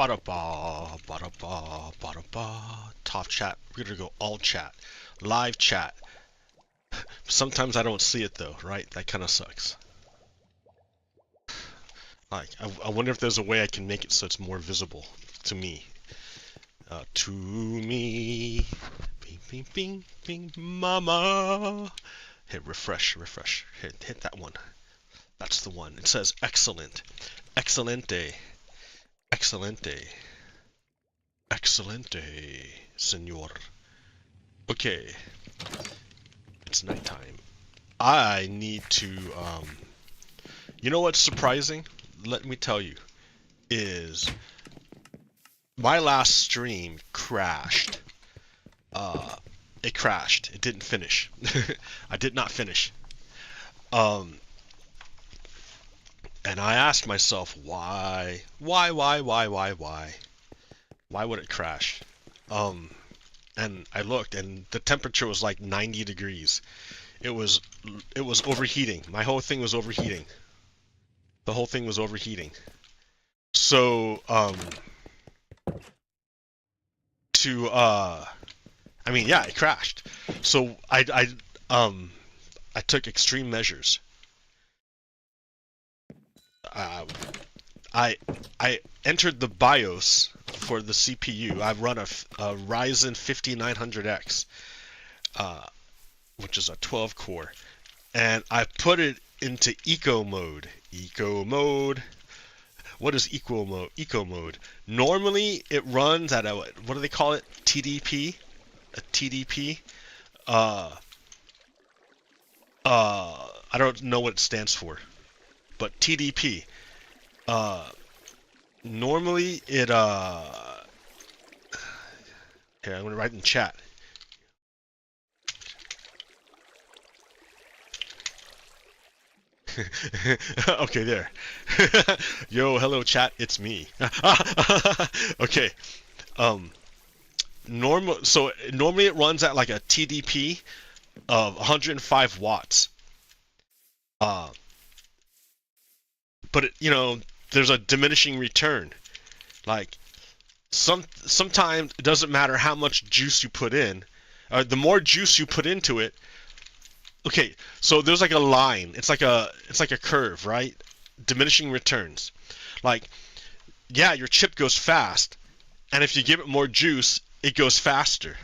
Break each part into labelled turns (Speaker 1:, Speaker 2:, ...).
Speaker 1: Ba-da-ba, ba-da-ba, ba-da-ba. Top chat. We're gonna go all chat. Live chat. Sometimes I don't see it though, right? That kind of sucks. Like, I wonder if there's a way I can make it so it's more visible to me. To me. Bing, bing, bing, bing, mama. Hit refresh, refresh. Hit that one. That's the one. It says excellent. Excelente. Excelente. Excelente, senor. Okay. It's nighttime. I need to, you know what's surprising? Let me tell you. Is my last stream crashed. It crashed. It didn't finish. I did not finish. And I asked myself, why? Why would it crash? And I looked, and the temperature was like 90 degrees. It was overheating. My whole thing was overheating. The whole thing was overheating. So, I mean, yeah, it crashed. So I took extreme measures. I entered the BIOS for the CPU. I run a Ryzen 5900X, which is a 12 core, and I put it into eco mode. Eco mode. What is eco mode? Eco mode. Normally it runs at a, what do they call it? TDP. A TDP. I don't know what it stands for, but TDP. Normally it here, I'm gonna write in chat. Okay, there. Yo, hello chat, it's me. Okay. Normally it runs at like a TDP of 105 watts. But it, you know, there's a diminishing return. Like sometimes it doesn't matter how much juice you put in. The more juice you put into it. Okay, so there's like a line. It's like a curve, right? Diminishing returns. Like, yeah, your chip goes fast, and if you give it more juice, it goes faster.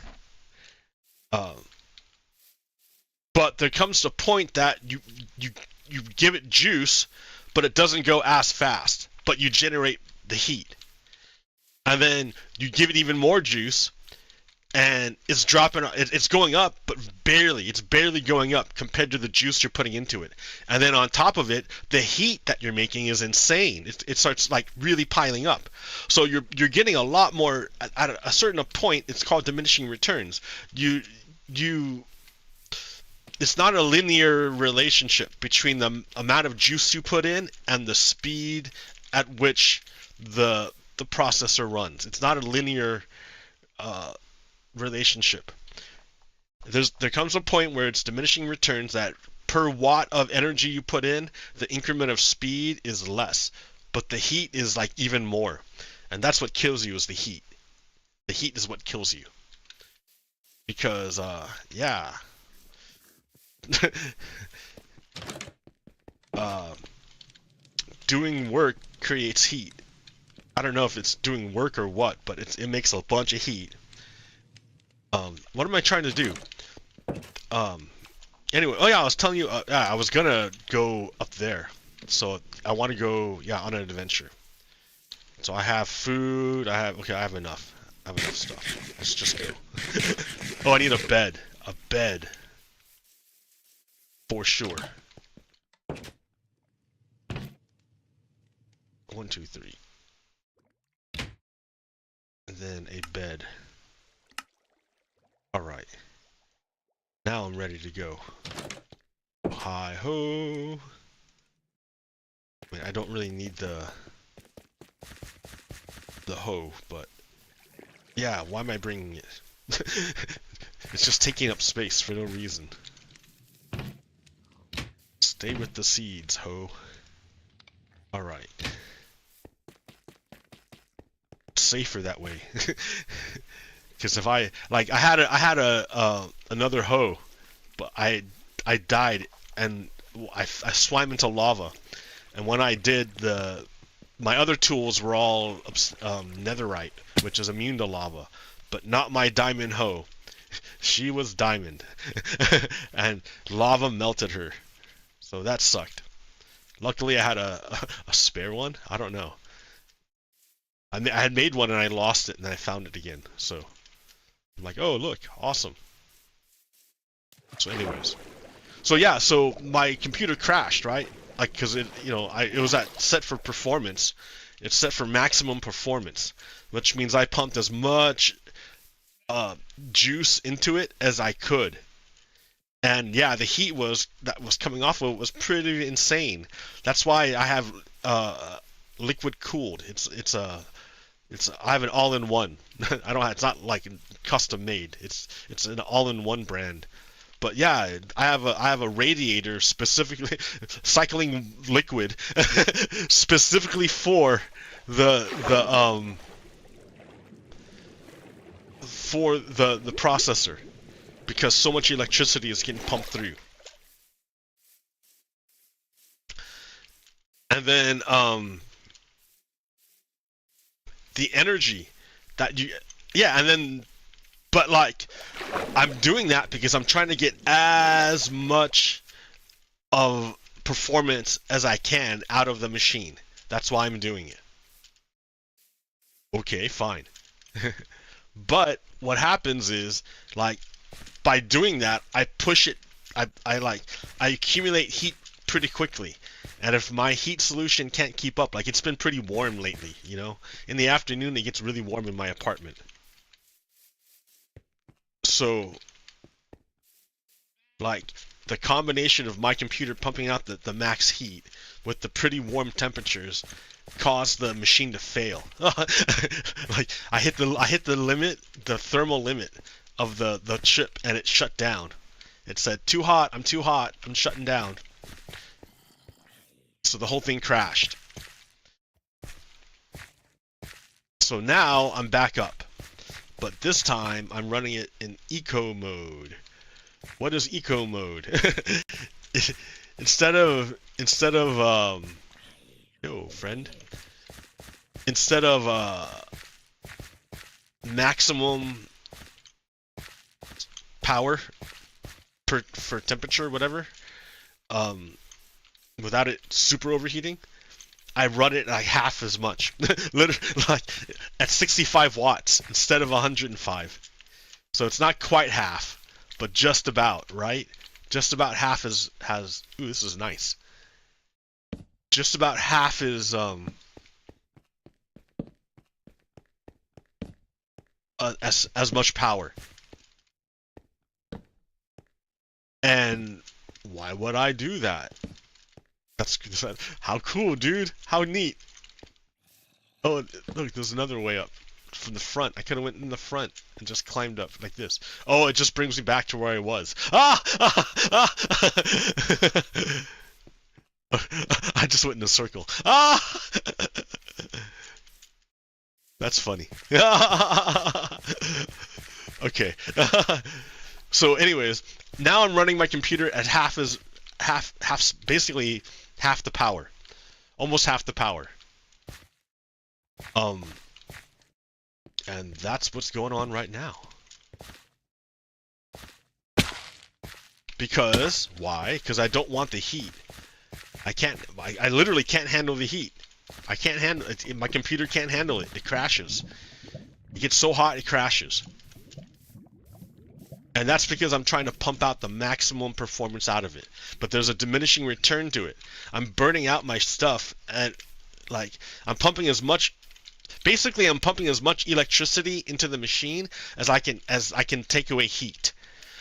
Speaker 1: But there comes a point that you give it juice, but it doesn't go as fast, but you generate the heat. And then you give it even more juice, and it's dropping. It's going up, but barely. It's barely going up compared to the juice you're putting into it. And then on top of it, the heat that you're making is insane. It starts like really piling up. So you're getting a lot more at a certain point. It's called diminishing returns. It's not a linear relationship between the amount of juice you put in and the speed at which the processor runs. It's not a linear relationship. There comes a point where it's diminishing returns that per watt of energy you put in, the increment of speed is less, but the heat is like even more, and that's what kills you, is the heat. The heat is what kills you, because yeah. Doing work creates heat. I don't know if it's doing work or what, but it makes a bunch of heat. What am I trying to do? Anyway, oh yeah, I was telling you, I was gonna go up there. So I want to go, yeah, on an adventure. So I have food, I have enough. I have enough stuff. Let's just go. Oh, I need a bed. A bed. For sure. 1, 2, 3. And then a bed. Alright. Now I'm ready to go. Hi ho. I mean, I don't really need the hoe, but yeah, why am I bringing it? It's just taking up space for no reason. Stay with the seeds, ho. Alright. safer that way. Because if I had another hoe, but I died and I swam into lava, and when I did, my other tools were all netherite, which is immune to lava, but not my diamond hoe. She was diamond, and lava melted her, so that sucked. Luckily, I had a spare one. I don't know. I had made one and I lost it, and then I found it again. So I'm like, oh look, awesome. So anyways, so yeah, so my computer crashed, right? Like, cause it, it was set for performance. It's set for maximum performance, which means I pumped as much juice into it as I could. And yeah, the heat that was coming off of it was pretty insane. That's why I have liquid cooled. I have an all-in-one. It's not like custom made. It's an all-in-one brand. But yeah, I have a radiator specifically cycling liquid specifically for the processor, because so much electricity is getting pumped through. And then the energy that but like, I'm doing that because I'm trying to get as much of performance as I can out of the machine. That's why I'm doing it. Okay, fine. But what happens is, like, by doing that, I push it, I accumulate heat pretty quickly. And if my heat solution can't keep up, like, it's been pretty warm lately, In the afternoon, it gets really warm in my apartment. So, like, the combination of my computer pumping out the max heat with the pretty warm temperatures caused the machine to fail. Like, I hit the limit, the thermal limit of the chip, and it shut down. It said, too hot, I'm shutting down. So the whole thing crashed. So now I'm back up. But this time I'm running it in eco mode. What is eco mode? Instead of maximum power for temperature, whatever, without it super overheating, I run it like half as much. Literally, like at 65 watts instead of 105. So it's not quite half, but just about, right? Just about half has ooh, this is nice. Just about half is as much power. And why would I do that? That's how cool, dude. How neat. Oh, look, there's another way up from the front. I could have went in the front and just climbed up like this. Oh, it just brings me back to where I was. Ah! I just went in a circle. Ah! That's funny. Okay. So anyways, now I'm running my computer at basically half the power. Almost half the power. And that's what's going on right now. Because, why? Because I don't want the heat. I literally can't handle the heat. I can't handle it. My computer can't handle it. It crashes. It gets so hot, it crashes. And that's because I'm trying to pump out the maximum performance out of it. But there's a diminishing return to it. I'm burning out my stuff, and like, I'm pumping as much electricity into the machine as I can take away heat.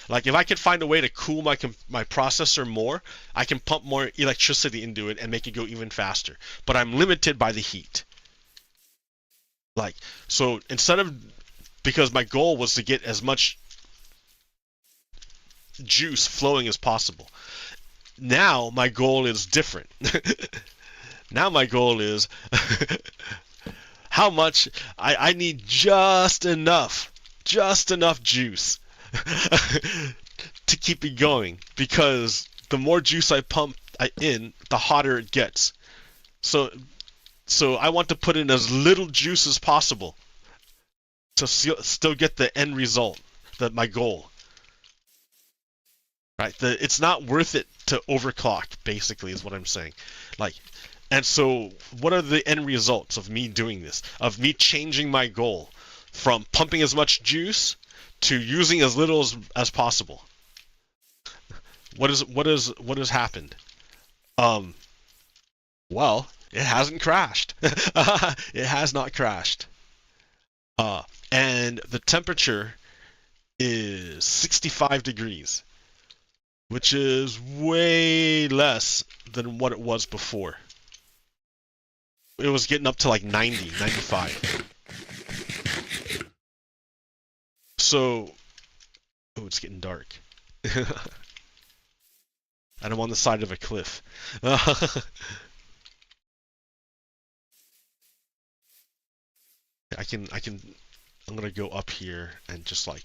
Speaker 1: Like, if I could find a way to cool my processor more, I can pump more electricity into it and make it go even faster. But I'm limited by the heat. Like, so because my goal was to get as much juice flowing as possible. Now my goal is different. Now my goal is how much I need just enough juice to keep it going, because the more juice I pump in, the hotter it gets. So I want to put in as little juice as possible to still get the end result, my goal. Right? It's not worth it to overclock, basically, is what I'm saying. Like, and so what are the end results of me doing this? Of me changing my goal from pumping as much juice to using as little as possible? What has happened? Well, it hasn't crashed. It has not crashed. And the temperature is 65 degrees, which is way less than what it was before. It was getting up to like 90, 95. So, oh, it's getting dark. And I'm on the side of a cliff. I'm gonna go up here and just like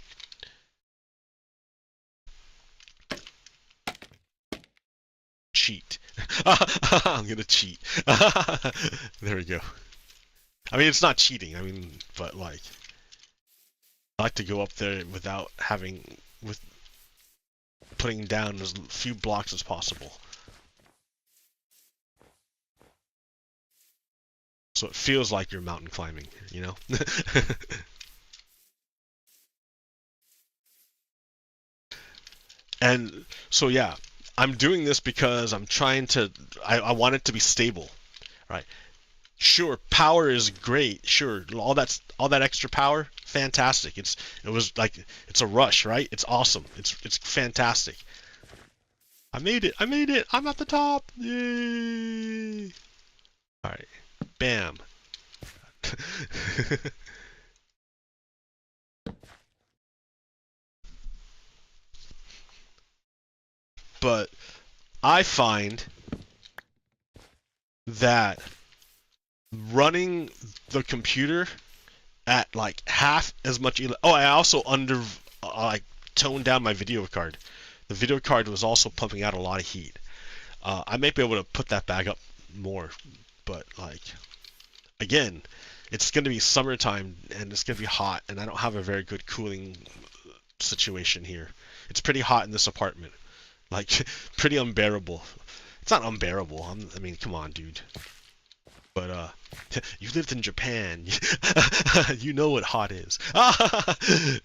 Speaker 1: cheat. I'm gonna cheat. There we go. I mean, it's not cheating. I mean, but like, I like to go up there without putting down as few blocks as possible. So it feels like you're mountain climbing, you know? And so yeah, I'm doing this because I'm trying to, I want it to be stable, right? Sure, power is great. Sure, all that extra power, fantastic. It's a rush, right? It's awesome. It's fantastic. I made it. I'm at the top. Yay! All right. Bam. But I find that running the computer at like half as much. I also toned down my video card. The video card was also pumping out a lot of heat. I may be able to put that back up more, but like, again, it's going to be summertime and it's going to be hot, and I don't have a very good cooling situation here. It's pretty hot in this apartment, like pretty unbearable. It's not unbearable. I mean, come on, dude. But you lived in Japan. You know what hot is. I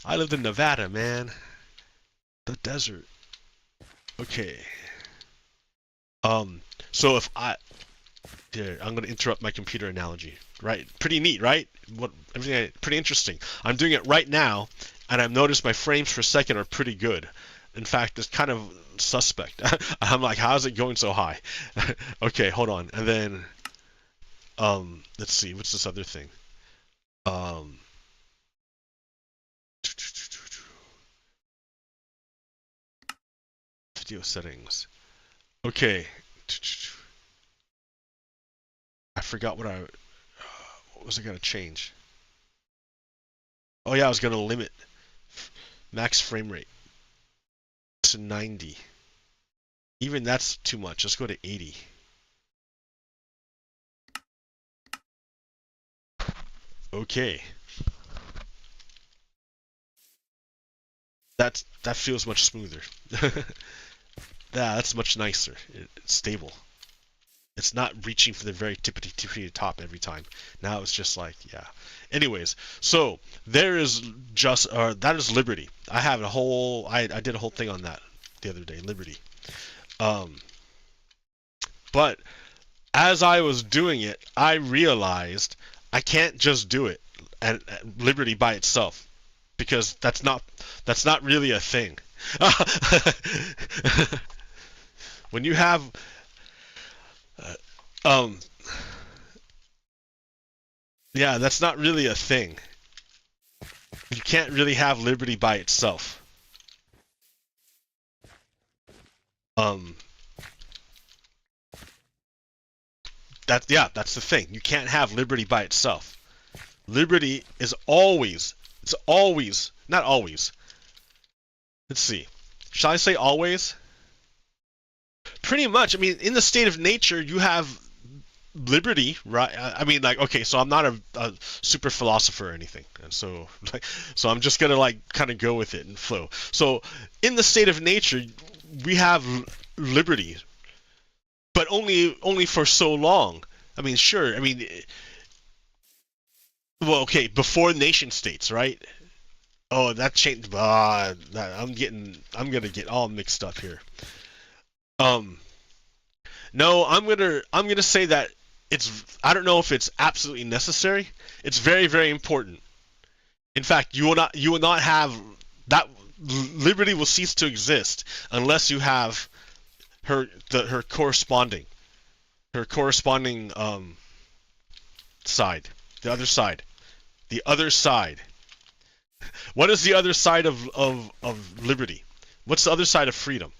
Speaker 1: lived in Nevada, man. The desert. Okay. So if here, I'm gonna interrupt my computer analogy. Right? Pretty neat, right? Pretty interesting. I'm doing it right now, and I've noticed my frames per second are pretty good. In fact, it's kind of suspect. I'm like, how is it going so high? Okay, hold on. And then, let's see, what's this other thing? Video settings. Okay. I forgot what was I gonna change? Oh yeah, I was gonna limit max frame rate to 90. Even that's too much. Let's go to 80. Okay. That feels much smoother. That's much nicer. It's stable. It's not reaching for the very tippity top every time. Now it's just like, yeah. Anyways, so there is that is Liberty. I have I did a whole thing on that the other day, Liberty. But as I was doing it, I realized I can't just do it at Liberty by itself, because that's not really a thing. When you have yeah, that's not really a thing. You can't really have Liberty by itself. that's the thing. You can't have liberty by itself. Liberty is always, it's always, not always. Let's see. Shall I say always? Pretty much. I mean, in the state of nature, you have liberty, right? I mean, like, okay, so I'm not a super philosopher or anything, and so so I'm just gonna like kind of go with it and flow. So in the state of nature, we have liberty, but only for so long. I mean, sure. I mean, well, okay, before nation states, right? Oh, that changed. I'm gonna get all mixed up here. Um, no, I'm gonna say that I don't know if it's absolutely necessary. It's very, very important. In fact, you will not have that. Liberty will cease to exist unless you have her corresponding side, the other side, the other side. What is the other side of liberty? What's the other side of freedom?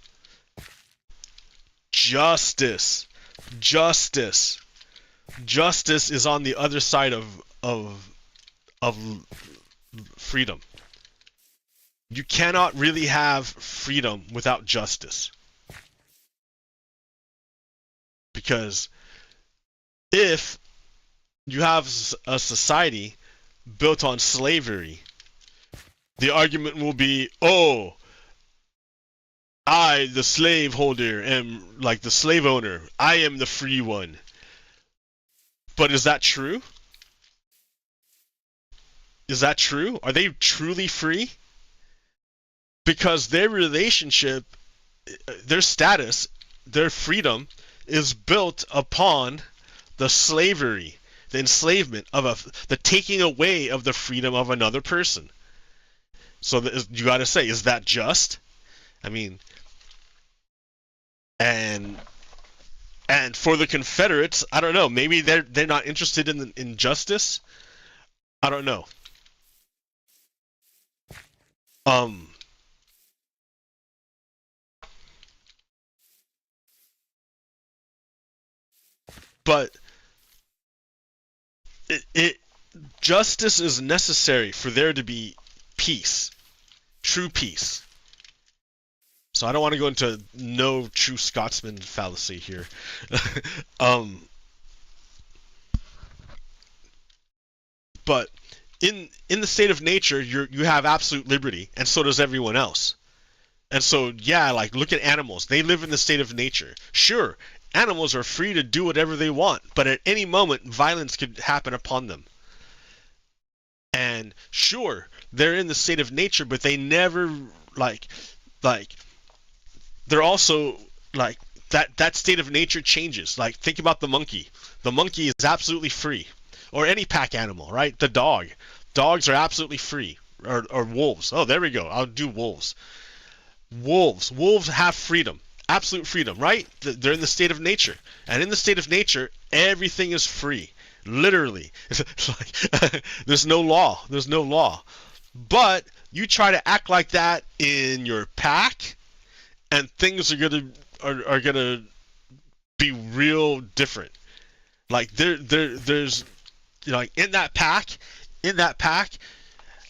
Speaker 1: Justice. Justice. Justice is on the other side of freedom. You cannot really have freedom without justice. Because if you have a society built on slavery, the argument will be, oh, I, the slave holder, am like the slave owner. I am the free one. But is that true? Is that true? Are they truly free? Because their relationship, their status, their freedom is built upon the slavery, the enslavement of the taking away of the freedom of another person. So you got to say, is that just? I mean, and for the Confederates, I don't know. Maybe they're not interested in justice. I don't know. But justice is necessary for there to be peace, true peace. So I don't want to go into no true Scotsman fallacy here. But in the state of nature, you have absolute liberty, and so does everyone else. And so, yeah, like look at animals. They live in the state of nature. Sure, animals are free to do whatever they want, but at any moment, violence could happen upon them. And sure, they're in the state of nature, but they never like they're also like that state of nature changes. Like think about the monkey. The monkey is absolutely free, or any pack animal, right? The dog. Dogs are absolutely free, or wolves. Oh, there we go. I'll do wolves. Wolves have freedom, absolute freedom, right? They're in the state of nature, and in the state of nature, everything is free. Literally, it's like there's no law. There's no law. But you try to act like that in your pack, and things are gonna be real different. Like there's like in that pack.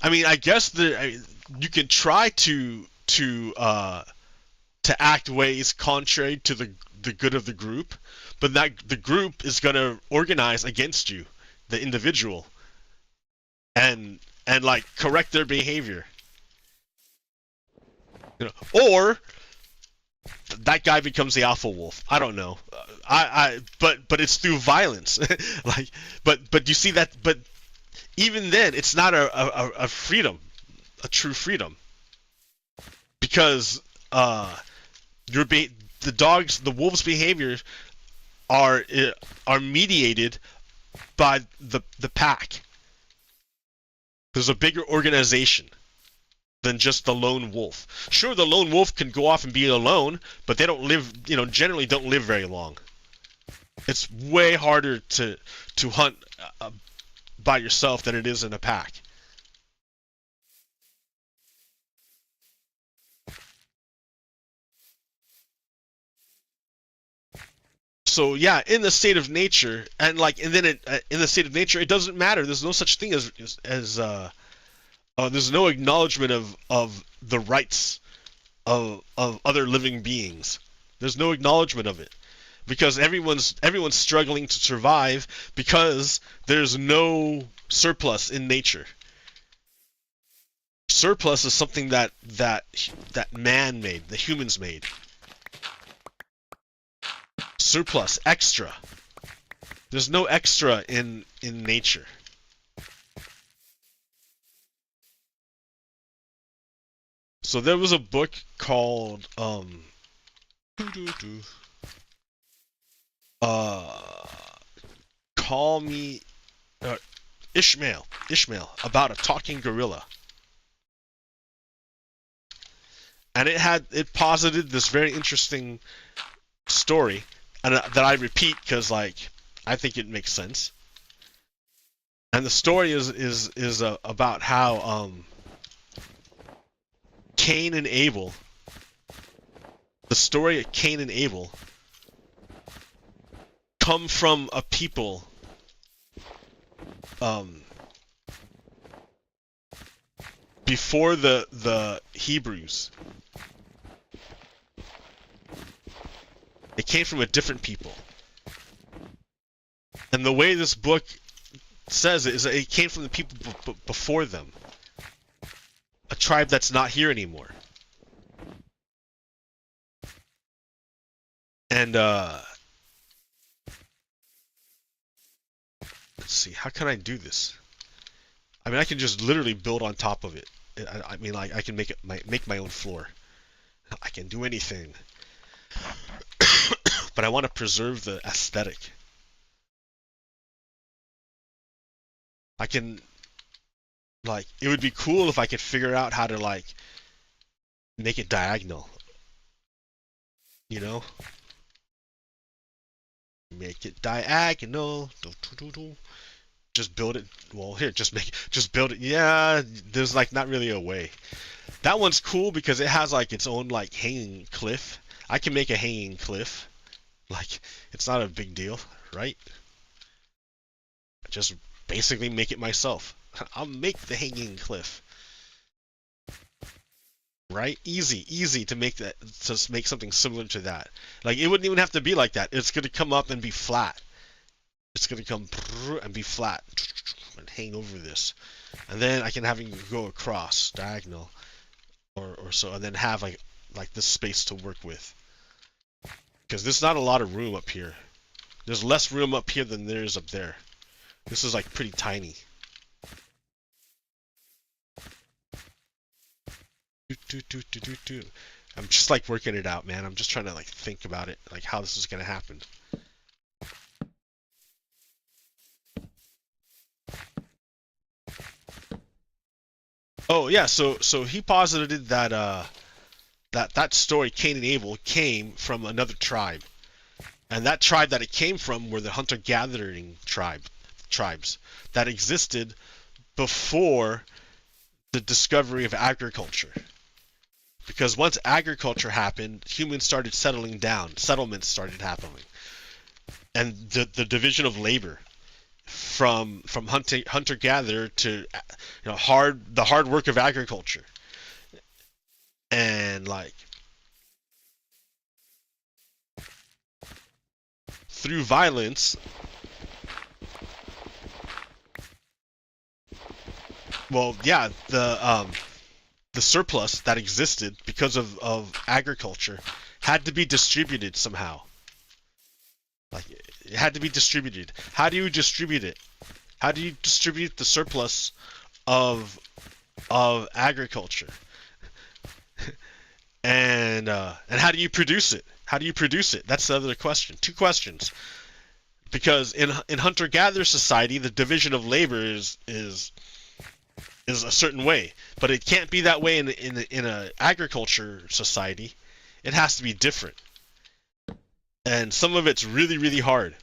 Speaker 1: I mean, I guess you can try to act ways contrary to the good of the group, but that the group is gonna organize against you, the individual, and like correct their behavior. Or that guy becomes the alpha wolf. I don't know. But it's through violence. Like, but you see that. But even then, it's not a freedom, a true freedom, because the wolves' behaviors are mediated by the pack. There's a bigger organization than just the lone wolf. Sure, the lone wolf can go off and be alone, but they don't live, generally don't live very long. It's way harder to hunt by yourself than it is in a pack. So yeah, in the state of nature, and then in the state of nature, it doesn't matter. There's no such thing as there's no acknowledgement of the rights of other living beings. There's no acknowledgement of it, because everyone's struggling to survive because there's no surplus in nature. Surplus is something that man made, the humans made. Surplus, extra. There's no extra in nature. So there was a book called Call Me Ishmael about a talking gorilla. And it posited this very interesting story, and that I repeat because I think it makes sense. And the story is about how Cain and Abel. The story of Cain and Abel come from a people before the Hebrews. It came from a different people. And the way this book says it is that it came from the people before them. A tribe that's not here anymore. And let's see, how can I do this? I mean, I can just literally build on top of it. I mean, like, I can make my own floor. I can do anything. But I want to preserve the aesthetic. I can, it would be cool if I could figure out how to, make it diagonal. You know? Make it diagonal. Just build it. Well, here, just build it. Yeah, there's, not really a way. That one's cool because it has, its own, hanging cliff. I can make a hanging cliff. It's not a big deal, right? Just basically make it myself. I'll make the hanging cliff. Right? Easy to make that, to make something similar to that. It wouldn't even have to be like that. It's going to come up and be flat. It's going to come and be flat and hang over this. And then I can have it go across, diagonal, or so, and then have, like this space to work with. Because there's not a lot of room up here. There's less room up here than there is up there. This is pretty tiny. I'm just working it out, man. I'm just trying to think about it, how this is gonna happen. Oh yeah, so he posited that that story, Cain and Abel, came from another tribe. And that tribe that it came from were the hunter-gathering tribes that existed before the discovery of agriculture. Because once agriculture happened, humans started settling down, settlements started happening. And the division of labor from hunter-gatherer to the hard work of agriculture. And through violence, well, yeah, the surplus that existed because of agriculture had to be distributed somehow. It had to be distributed. How do you distribute it? How do you distribute the surplus of agriculture? And how do you produce it? How do you produce it? That's the other question. Two questions. Because in hunter-gatherer society, the division of labor is a certain way, but it can't be that way in a agriculture society. It has to be different. And some of it's really, really hard.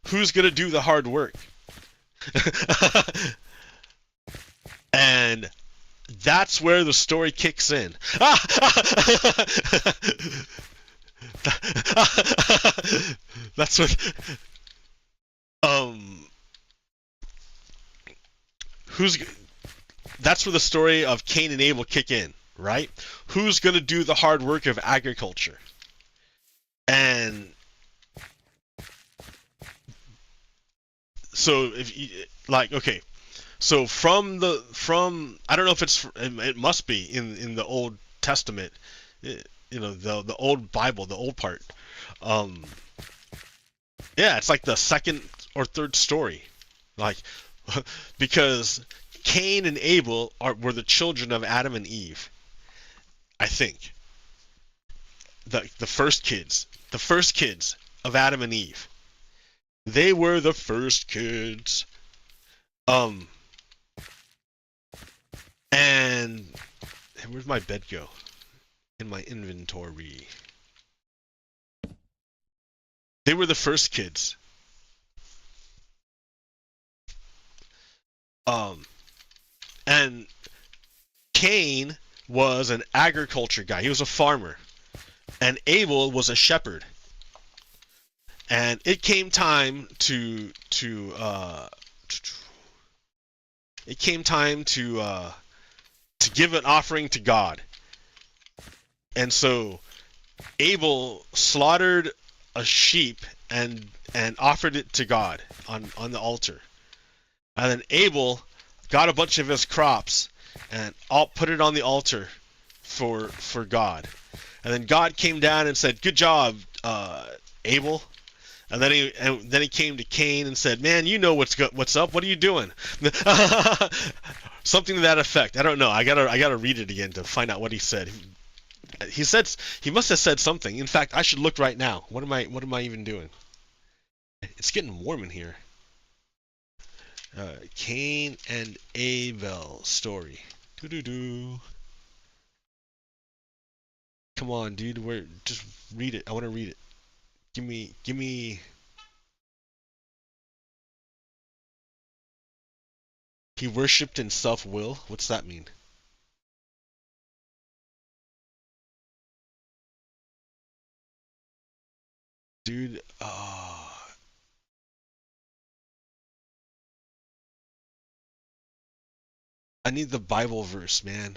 Speaker 1: Who's gonna do the hard work? And that's where the story kicks in. That's what. Um, who's? That's where the story of Cain and Abel kick in, right? Who's gonna do the hard work of agriculture? And so if you, like, okay, so from I don't know if it must be in the Old Testament, the old Bible, the old part. Um, yeah, it's like the second or third story, like because Cain and Abel were the children of Adam and Eve. I think the first kids of Adam and Eve. They were the first kids. Um, and where'd my bed go? In my inventory. They were the first kids. And Cain was an agriculture guy. He was a farmer. And Abel was a shepherd. And it came time to give an offering to God. And so Abel slaughtered a sheep and offered it to God on the altar. And then Abel got a bunch of his crops and put it on the altar for God. And then God came down and said, "Good job, Abel." And then he came to Cain and said, "Man, you know what's up. What are you doing?" Something to that effect. I don't know. I gotta read it again to find out what he said. He must have said something. In fact, I should look right now. What am I even doing? It's getting warm in here. Cain and Abel story. Doo-doo-doo. Come on, dude. Just read it. I want to read it. Give me. He worshipped in self-will. What's that mean? Dude, I need the Bible verse, man.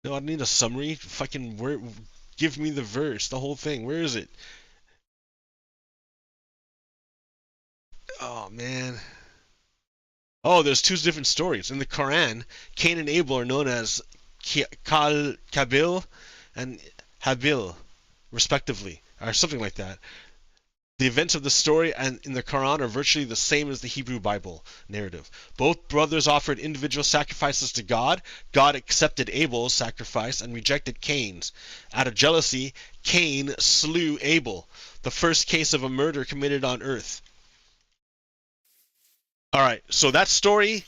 Speaker 1: No, I need a summary. Fucking give me the verse, the whole thing. Where is it? Oh man. Oh, there's two different stories. In the Quran, Cain and Abel are known as Kabil and Habil, respectively, or something like that. The events of the story and in the Quran are virtually the same as the Hebrew Bible narrative. Both brothers offered individual sacrifices to God. God accepted Abel's sacrifice and rejected Cain's. Out of jealousy, Cain slew Abel, the first case of a murder committed on earth. Alright, so that story,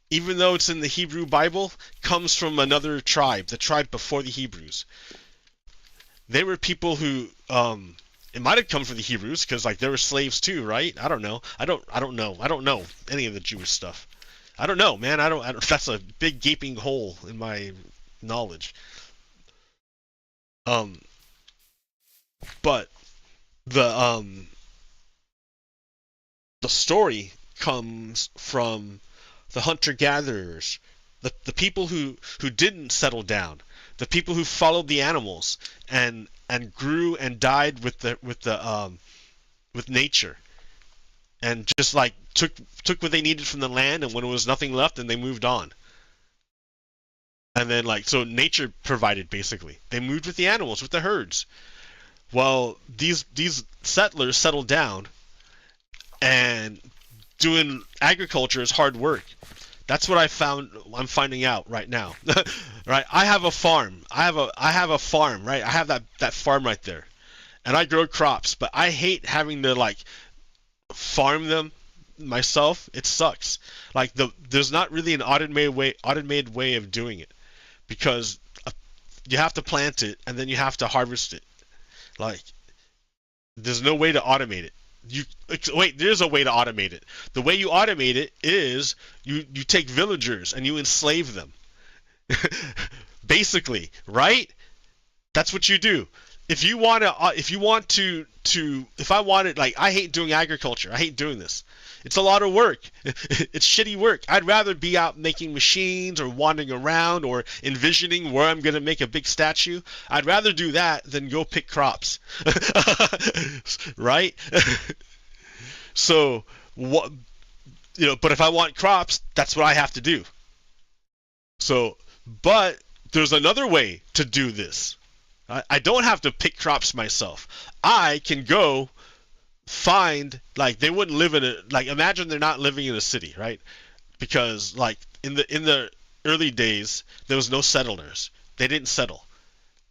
Speaker 1: even though it's in the Hebrew Bible, comes from another tribe, the tribe before the Hebrews. They were people who, it might have come from the Hebrews, because like they were slaves too, right? I don't know. I don't know any of the Jewish stuff. I don't know, man. I don't. That's a big gaping hole in my knowledge. But the story comes from the hunter-gatherers, the people who didn't settle down, the people who followed the animals and grew and died with nature, and just like took what they needed from the land, and when there was nothing left, then they moved on. And then like so nature provided basically. They moved with the animals, with the herds. Well, these settlers settled down, and doing agriculture is hard work. That's what I'm finding out right now. Right? I have a farm. I have a farm, right? I have that farm right there. And I grow crops, but I hate having to like farm them myself. It sucks. Like there's not really an automated way of doing it, because you have to plant it and then you have to harvest it. Like there's no way to automate it. Wait, there's a way to automate it. The way you automate it is you take villagers and you enslave them. Basically, right? That's what you do. If you want to, if I wanted, like, I hate doing agriculture. I hate doing this. It's a lot of work. It's shitty work. I'd rather be out making machines or wandering around or envisioning where I'm going to make a big statue. I'd rather do that than go pick crops. Right? So, what, but if I want crops, that's what I have to do. So, but there's another way to do this. I don't have to pick crops myself. I can go find, like, they wouldn't live in a, like, imagine they're not living in a city, right? Because, like, in the early days, there was no settlers. They didn't settle.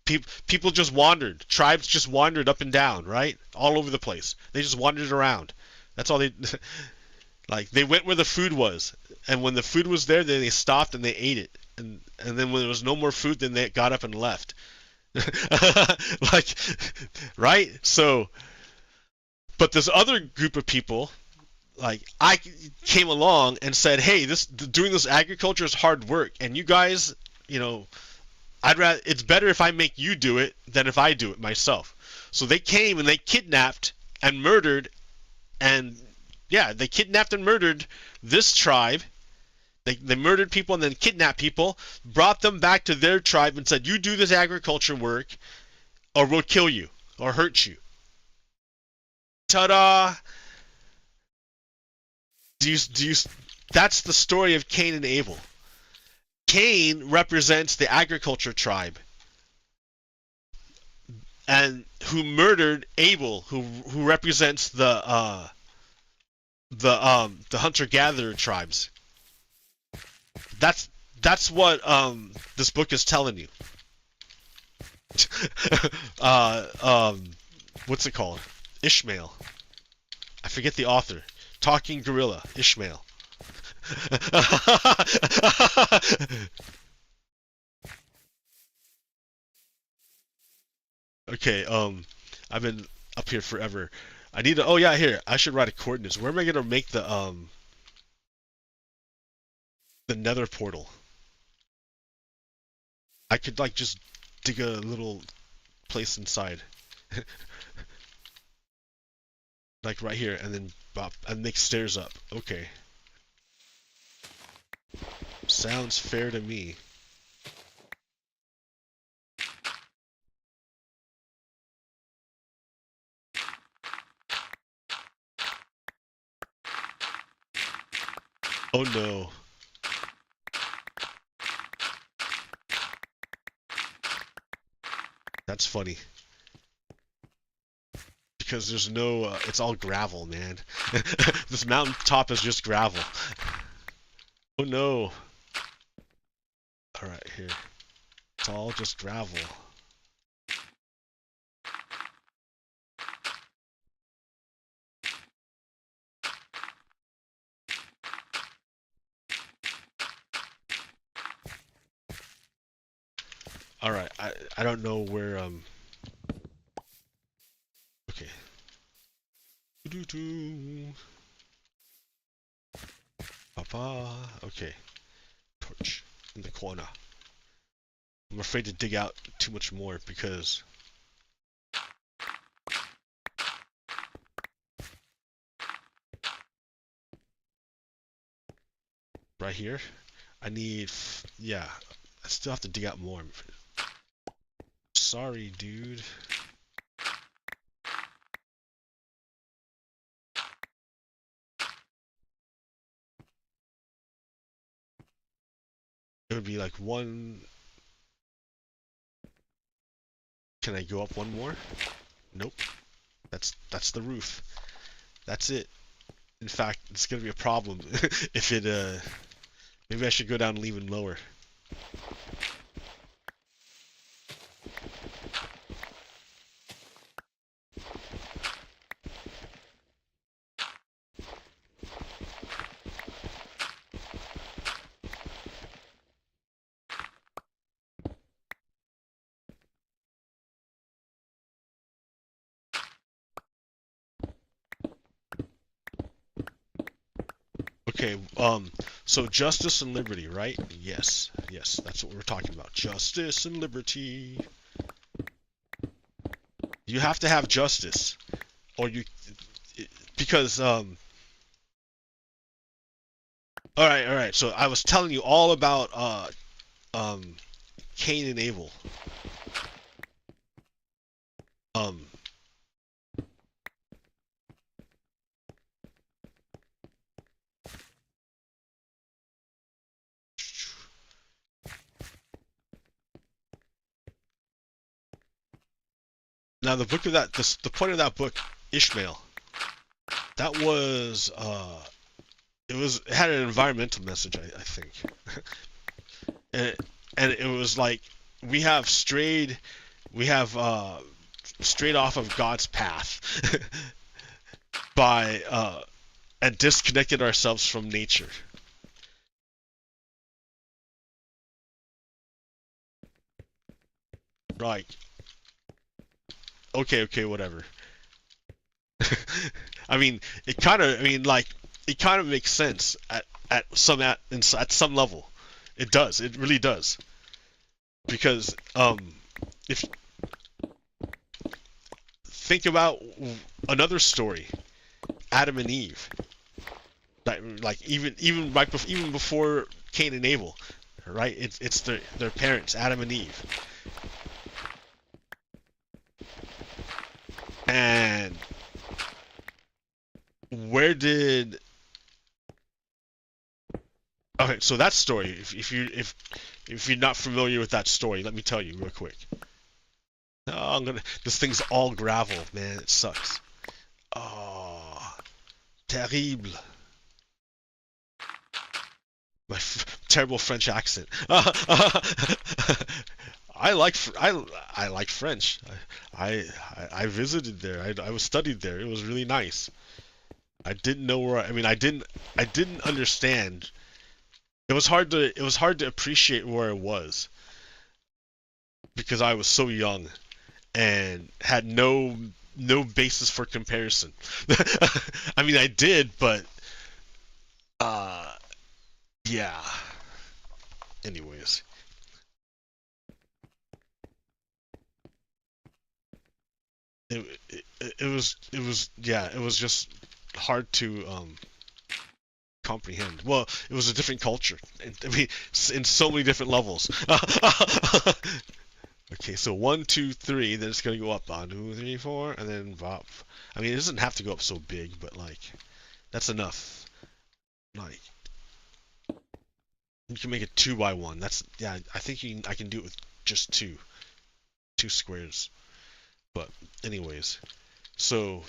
Speaker 1: People just wandered. Tribes just wandered up and down, right? All over the place. They just wandered around. That's all they, like, they went where the food was. And when the food was there, then they stopped and they ate it. And then when there was no more food, then they got up and left. Like, right? So, but this other group of people, like, I came along and said, hey, doing this agriculture is hard work, and you guys, it's better if I make you do it than if I do it myself. So they came and they kidnapped and murdered, and yeah, they kidnapped and murdered this tribe. They murdered people and then kidnapped people, brought them back to their tribe and said, you do this agriculture work or we'll kill you or hurt you. Ta-da! That's the story of Cain and Abel. Cain represents the agriculture tribe, and who murdered Abel, who represents the hunter-gatherer tribes. That's what this book is telling you. What's it called? Ishmael. I forget the author. Talking Gorilla. Ishmael. Okay, I've been up here forever. I need to, oh yeah, here. I should write a coordinates. Where am I gonna make the nether portal? I could, like, just dig a little place inside. Like right here, and then and make stairs up. Okay. Sounds fair to me. Oh no. That's funny. Because there's no, it's all gravel, man. This mountain top is just gravel. Oh no. Alright, here. It's all just gravel. Alright, I don't know where, okay. Papa, okay. Torch in the corner. I'm afraid to dig out too much more because right here, I need, yeah, I still have to dig out more. Sorry, dude. It would be like one. Can I go up one more? Nope. That's the roof. That's it. In fact, it's gonna be a problem if it maybe I should go down and even lower. Okay, so justice and liberty, right? Yes, yes, that's what we're talking about. Justice and liberty. You have to have justice, or because all right. So I was telling you all about Cain and Abel. Now the book of the point of that book, Ishmael, that was it had an environmental message, I think. and it was like we have strayed off of God's path by and disconnected ourselves from nature. Like, okay, whatever. I mean, it kind of makes sense at some level. It does. It really does. Because if think about another story, Adam and Eve. Like even before Cain and Abel, right? It's their parents, Adam and Eve. And where did... Okay, so that story, if you're not familiar with that story, let me tell you real quick. Oh, this thing's all gravel, man. It sucks. Oh, terrible. My terrible French accent. I like French. I visited there. I was studied there. It was really nice. I didn't know where. I didn't understand. It was hard to appreciate where I was because I was so young and had no basis for comparison. I mean, I did, but yeah. Anyways. It was just hard to comprehend. Well, it was a different culture. I mean, in so many different levels. Okay, so 1, 2, 3, then it's gonna go up. 1, 2, 3, 4, and then up. I mean, it doesn't have to go up so big, but like, that's enough. Like, you can make it 2 by 1. That's, yeah. I think I can do it with just two squares. But anyways, so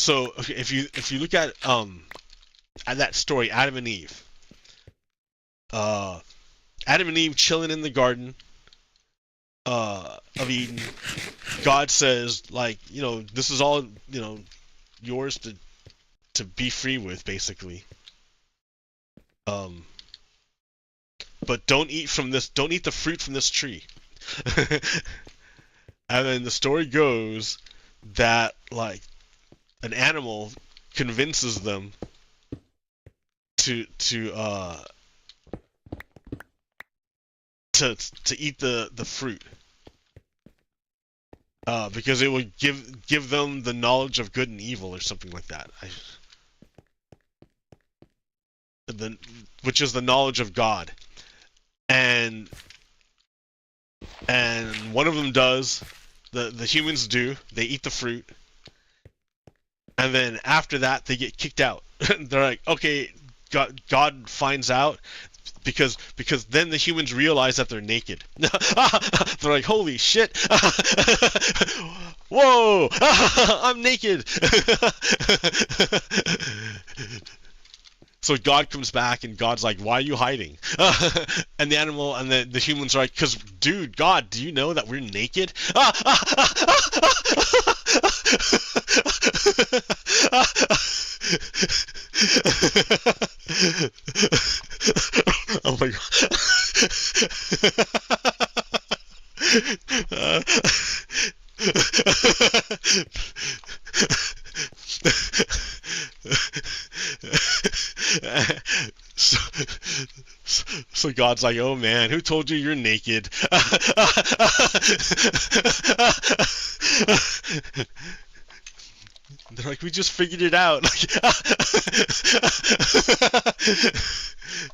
Speaker 1: okay, if you look at that story, Adam and Eve chilling in the garden of Eden. God says, like, this is all, yours to be free with, basically. But don't eat the fruit from this tree. And then the story goes that, like, an animal convinces them to eat the fruit, because it would give them the knowledge of good and evil or something like that. Which is the knowledge of God. And one of them does. The humans do. They eat the fruit. And then after that, they get kicked out. They're like, okay, God finds out, because then the humans realize that they're naked. They're like, holy shit! Whoa! I'm naked! So God comes back and God's like, why are you hiding? And the animal and the humans are like, because, dude, God, do you know that we're naked? Oh my God. So, so God's like, oh man, who told you you're naked? They're like, we just figured it out.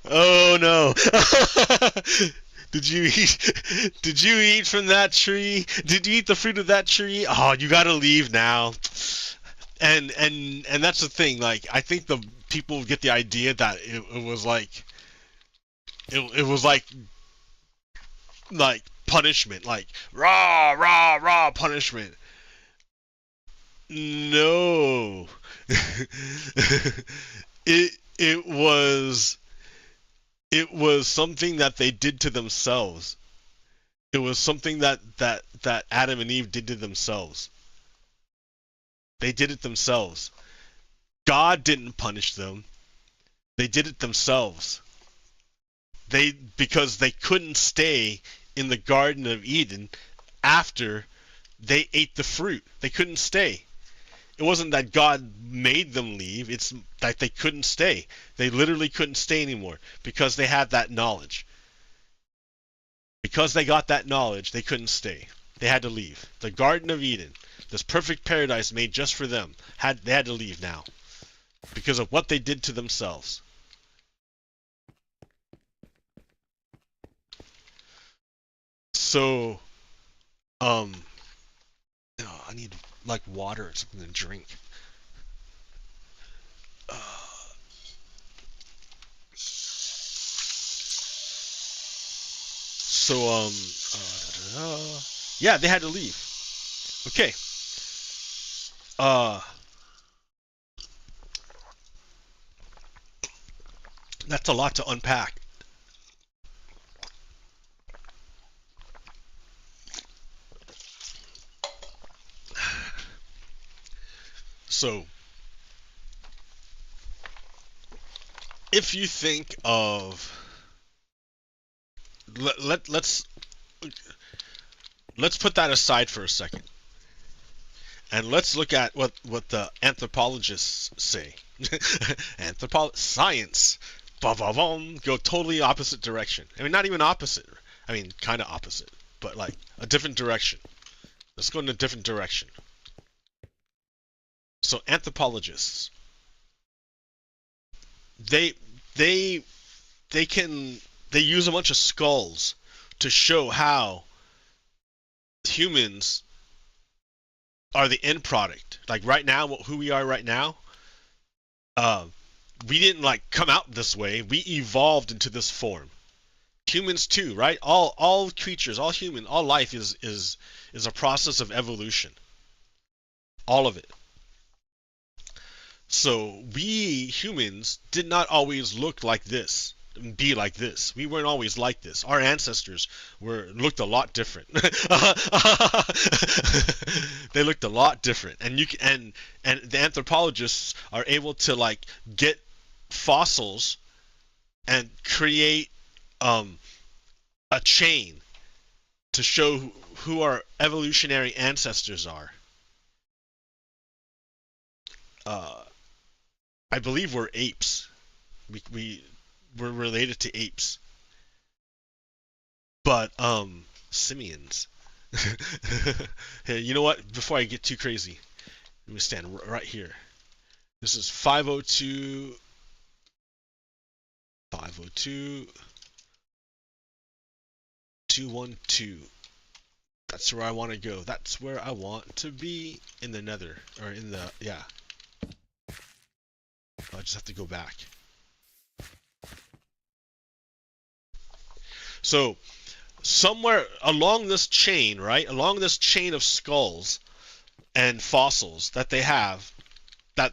Speaker 1: Oh no. Did you eat? Did you eat from that tree? Did you eat the fruit of that tree? Oh, you gotta leave now. And that's the thing. Like, I think the people get the idea that it was like it was like punishment, like raw punishment. No, it was something that they did to themselves. It was something that Adam and Eve did to themselves. They did it themselves. God didn't punish them. They did it themselves. Because they couldn't stay in the Garden of Eden after they ate the fruit. They couldn't stay. It wasn't that God made them leave, it's that they couldn't stay. They literally couldn't stay anymore because they had that knowledge. Because they got that knowledge, they couldn't stay. They had to leave. The Garden of Eden, this perfect paradise made just for them, they had to leave now because of what they did to themselves. So, oh, I need like water or something to drink. So, yeah, they had to leave. Okay. That's a lot to unpack. So, if you think of let's put that aside for a second, and let's look at what the anthropologists say. Science, go totally opposite direction. I mean, not even opposite. I mean, kind of opposite, but like a different direction. Let's go in a different direction. So anthropologists, they they use a bunch of skulls to show how humans are the end product. Like right now, who we are right now, we didn't like come out this way. We evolved into this form. Humans too, right? All creatures, all human, all life is a process of evolution. All of it. So we humans did not always look like this, be like this. We weren't always like this. Our ancestors looked a lot different. They looked a lot different, and the anthropologists are able to like get fossils and create a chain to show who our evolutionary ancestors are. I believe we're apes. We're related to apes, but simians. Hey, you know what? Before I get too crazy, let me stand right here. This is 502. 502. 212. That's where I want to go. That's where I want to be in the nether, or in the, yeah. I just have to go back. So, somewhere along this chain, right? Along this chain of skulls and fossils that they have, that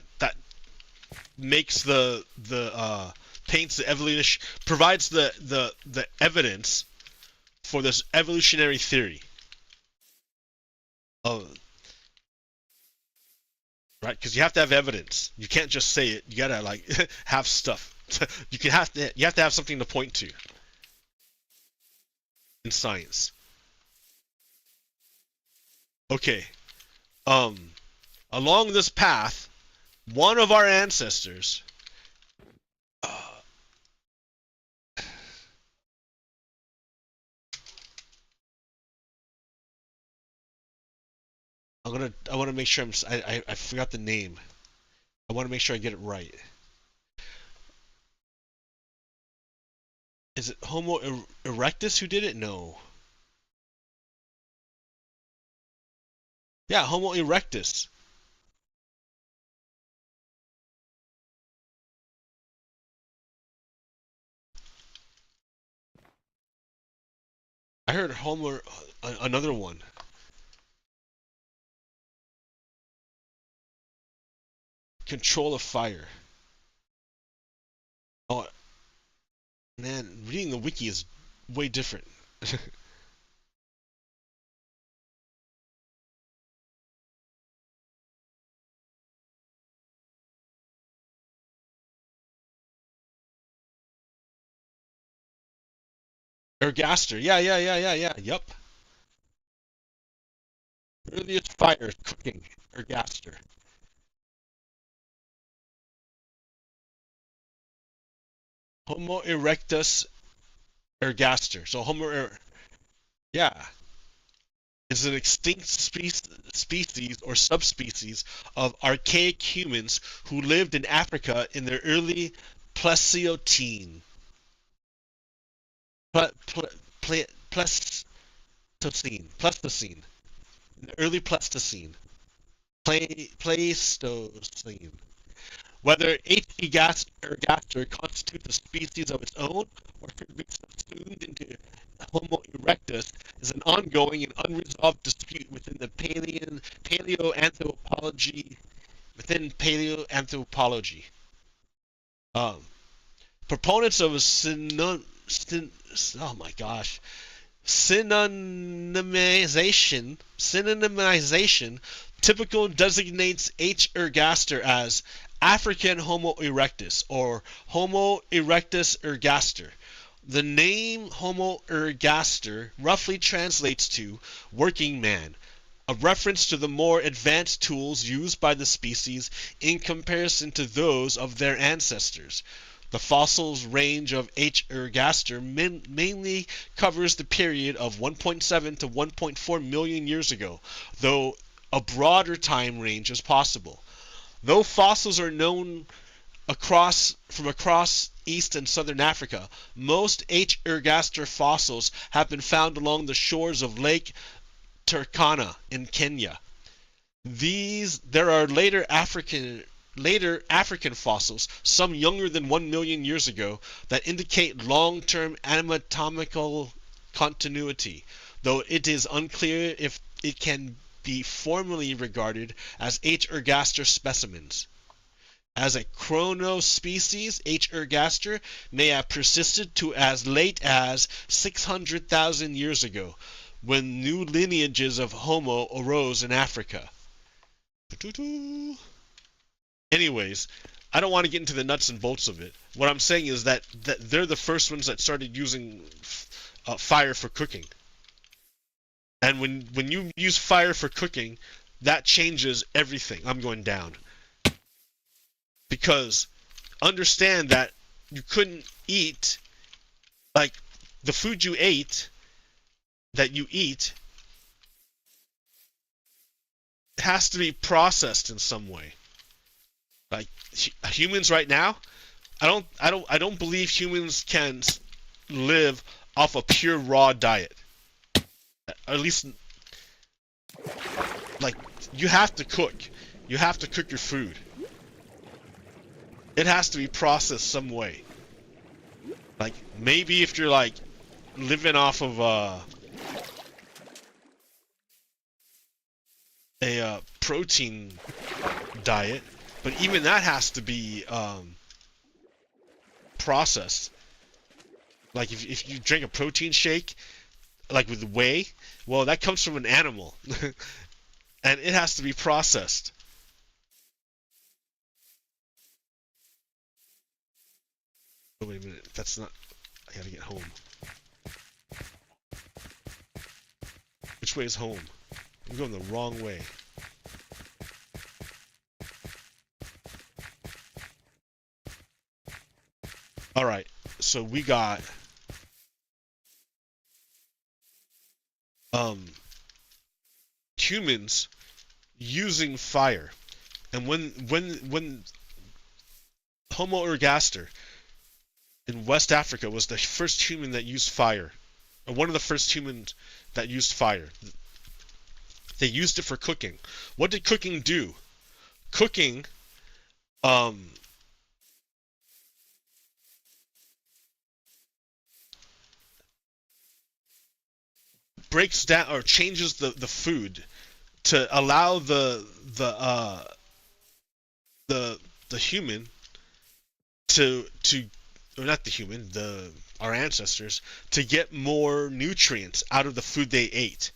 Speaker 1: makes paints the evolution, provides the evidence for this evolutionary theory of, right? Because you have to have evidence. You can't just say it. You gotta like have stuff. You have to have something to point to in science. Okay. Along this path, one of our ancestors I want to make sure I forgot the name. I want to make sure I get it right. Is it Homo erectus who did it? No. Yeah, Homo erectus. I heard Homo another one. Control of fire. Oh man, reading the wiki is way different. Ergaster. Yeah. Yup. Earliest fire cooking. Ergaster. Homo erectus ergaster. So yeah, is an extinct species or subspecies of archaic humans who lived in Africa in the early Pleistocene. Ple, ple, Pleistocene. In the early Pleistocene. Pleistocene. Whether H. ergaster constitutes a species of its own or could be subsumed into Homo erectus is an ongoing and unresolved dispute within the paleoanthropology. Um, Proponents of oh my gosh, synonymization typical designates H. ergaster as African Homo erectus or Homo erectus ergaster. The name Homo ergaster roughly translates to working man, a reference to the more advanced tools used by the species in comparison to those of their ancestors. The fossils range of H. ergaster mainly covers the period of 1.7 to 1.4 million years ago, though a broader time range is possible. Though fossils are known from across East and Southern Africa, most H. ergaster fossils have been found along the shores of Lake Turkana in Kenya. There are later African fossils, some younger than 1 million years ago, that indicate long-term anatomical continuity, though it is unclear if it can be formally regarded as H. ergaster specimens. As a chronospecies, H. ergaster may have persisted to as late as 600,000 years ago, when new lineages of Homo arose in Africa. Anyways, I don't want to get into the nuts and bolts of it. What I'm saying is that they're the first ones that started using fire for cooking. And when you use fire for cooking, that changes everything. I'm going down. Because understand that you couldn't eat, like, the food you eat has to be processed in some way. Like humans right now, I don't believe humans can live off a pure raw diet. At least, like, you have to cook. You have to cook your food. It has to be processed some way. Like, maybe if you're like living off of a protein diet, but even that has to be processed. Like if you drink a protein shake, like with whey, well, that comes from an animal, and it has to be processed. Oh, wait a minute, that's not. I gotta get home. Which way is home? I'm going the wrong way. Alright, so we got humans using fire. And when Homo ergaster in West Africa was the first human that used fire, or one of the first humans that used fire. They used it for cooking. What did cooking do? Cooking breaks down or changes the food to allow the human to or not the human, our ancestors, to get more nutrients out of the food they ate.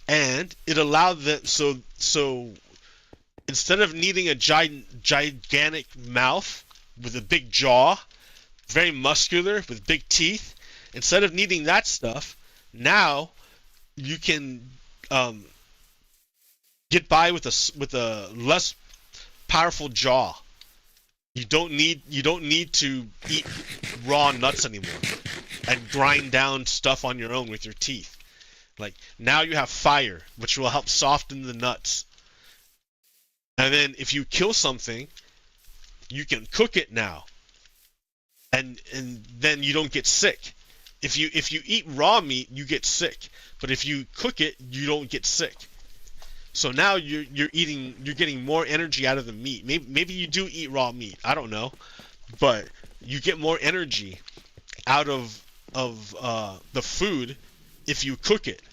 Speaker 1: And it allowed them, so instead of needing a gigantic mouth with a big jaw, very muscular with big teeth, instead of needing that stuff, now you can get by with a less powerful jaw. You don't need to eat raw nuts anymore and grind down stuff on your own with your teeth. Like, now you have fire, which will help soften the nuts. And then if you kill something, you can cook it now. And then you don't get sick. If you eat raw meat, you get sick. But if you cook it, you don't get sick. So now you're getting more energy out of the meat. Maybe you do eat raw meat. I don't know. But you get more energy out of the food if you cook it.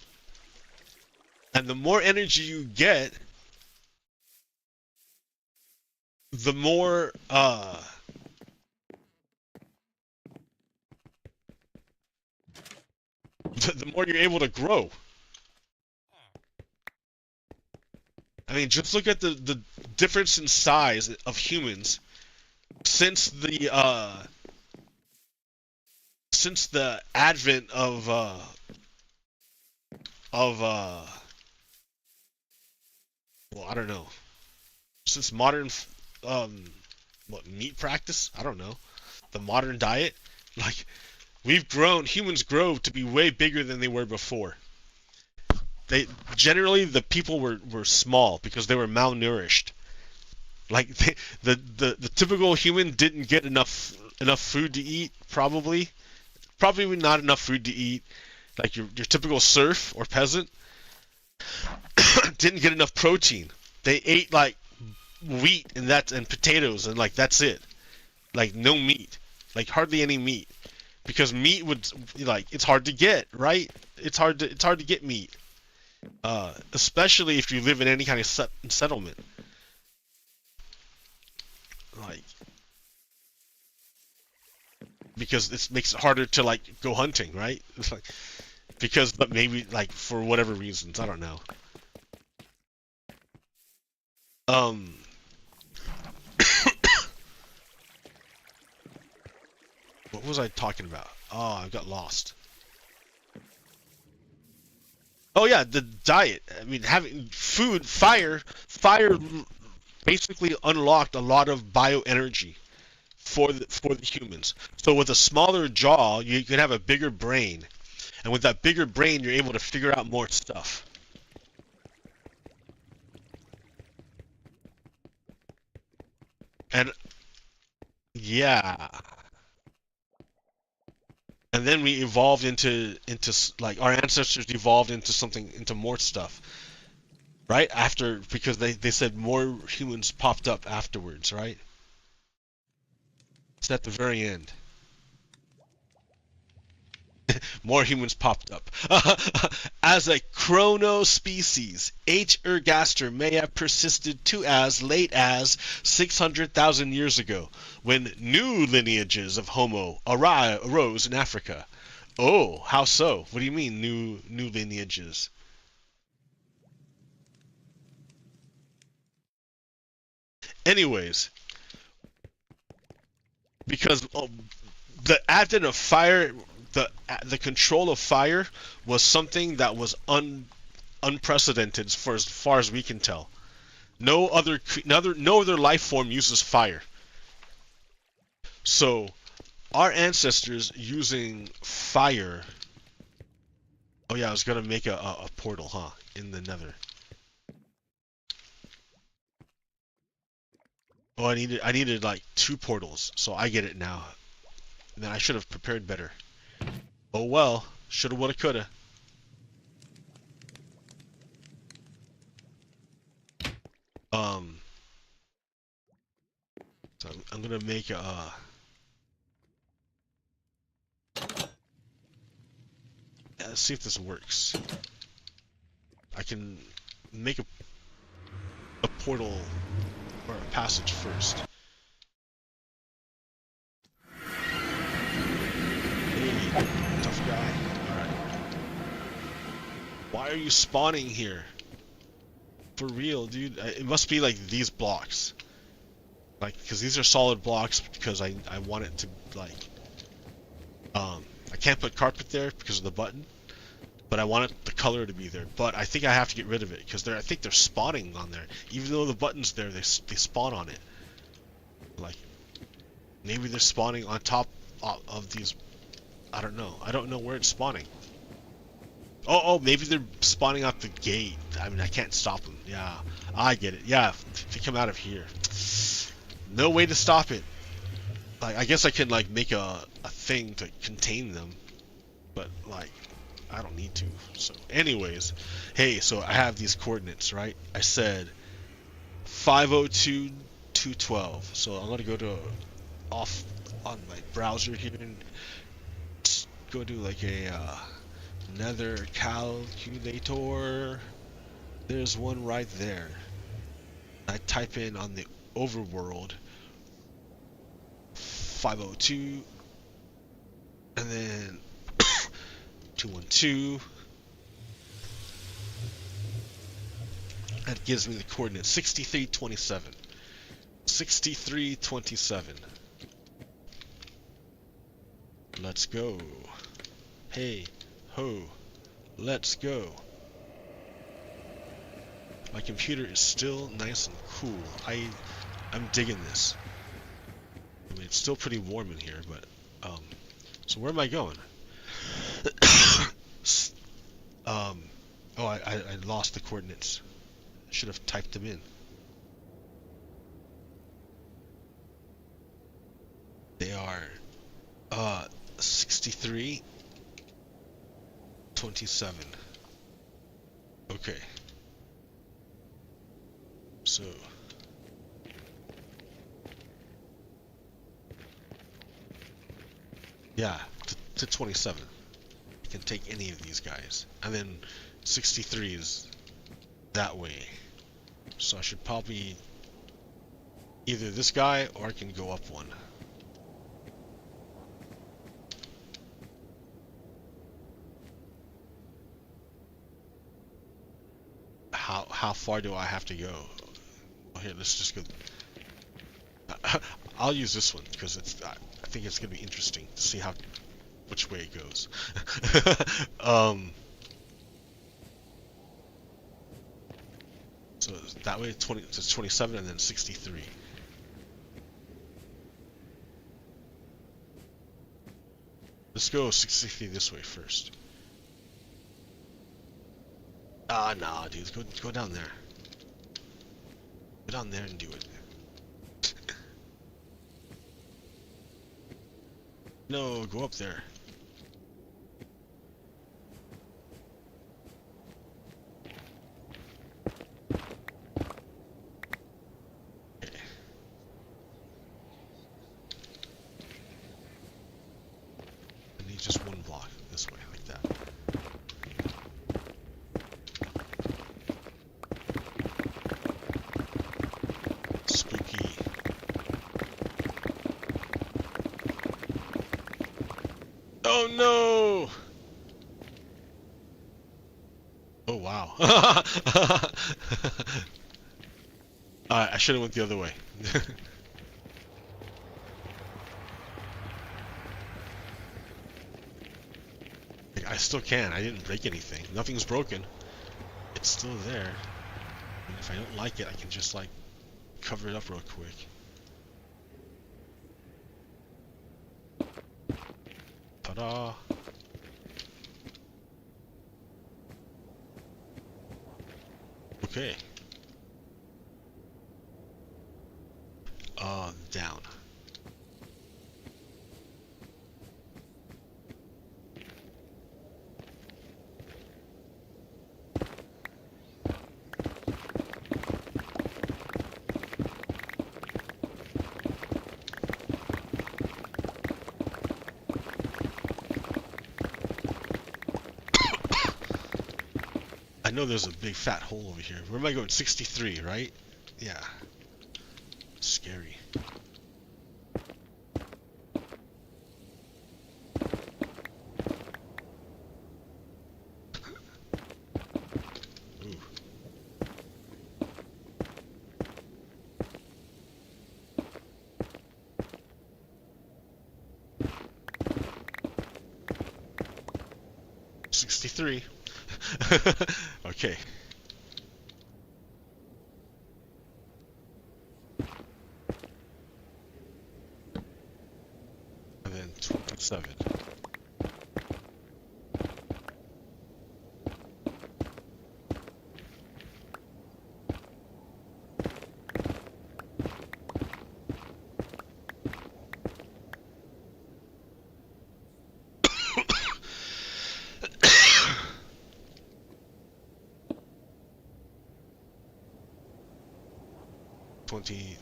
Speaker 1: And the more energy you get, the more the more you're able to grow. I mean, just look at the difference in size of humans since the advent of well, I don't know, since modern meat practice, I don't know, the modern diet. Like, humans grow to be way bigger than they were before. The people were small because they were malnourished. Like, the typical human didn't get enough food to eat, probably not enough food to eat. Like your typical serf or peasant didn't get enough protein. They ate like wheat and potatoes and like that's it. Like no meat, like hardly any meat, because meat would, like, it's hard to get, right? It's hard to get meat, especially if you live in any kind of settlement. Like, because it makes it harder to like go hunting, right? It's like, but maybe like for whatever reasons, I don't know. What was I talking about? Oh, I got lost. Oh yeah, the diet. I mean, having food, fire basically unlocked a lot of bioenergy for the humans. So with a smaller jaw, you can have a bigger brain, and with that bigger brain, you're able to figure out more stuff. And yeah, and then we evolved into like our ancestors evolved into more stuff, right? Because they said more humans popped up afterwards, right? It's at the very end. More humans popped up. As a chronospecies, H. ergaster may have persisted to as late as 600,000 years ago, when new lineages of Homo arose in Africa. Oh, how so? What do you mean, new lineages? Anyways, because the advent of fire, the control of fire was something that was unprecedented for as far as we can tell. No other life form uses fire. So our ancestors using fire Oh yeah, I was gonna make a portal, huh? In the nether. Oh, I needed like 2 portals, so I get it now. And then I should have prepared better. Oh well, shoulda, woulda, coulda. So I'm gonna make a. Yeah, let's see if this works. I can make a portal or a passage first. Hey, tough guy. Alright. Why are you spawning here? For real, dude. It must be like these blocks. Like, because these are solid blocks because I want it to, like, I can't put carpet there because of the button, but I want the color to be there. But I think I have to get rid of it because I think they're spawning on there. Even though the button's there, they spawn on it. Like, maybe they're spawning on top of these. I don't know. I don't know where it's spawning. Oh, maybe they're spawning out the gate. I mean, I can't stop them. Yeah, I get it. Yeah, they come out of here. No way to stop it. Like, I guess I can, like, make a thing to contain them. But, like, I don't need to. So, anyways. Hey, so I have these coordinates, right? I said 502, 212. So I'm gonna go to off on my browser here and go do like a nether calculator. There's one right there. I type in on the overworld 502 and then 212. That gives me the coordinates 6327. 6327. Let's go. Hey, ho, let's go. My computer is still nice and cool. I'm digging this. I mean, it's still pretty warm in here, but so where am I going? Oh, I lost the coordinates. I should have typed them in. They are 63 27. Okay. So yeah, to 27. I can take any of these guys. And then 63 is that way. So I should probably either this guy or I can go up one. How far do I have to go? Well, here, let's just go. I'll use this one because I think it's gonna be interesting to see which way it goes. So that way it's 27 and then 63. Let's go 63 this way first. Ah, nah, dude, go down there. Go down there and do it. No, go up there. Okay. I need just one block this way, like that. Spooky. Oh no! Oh wow. I should have went the other way. I still can. I didn't break anything. Nothing's broken. It's still there. And if I don't like it, I can just like cover it up real quick. Ta-da! Okay. Down. I know there's a big fat hole over here. Where am I going? 63, right? Yeah. Scary. Ooh. $63. Okay. And then 27.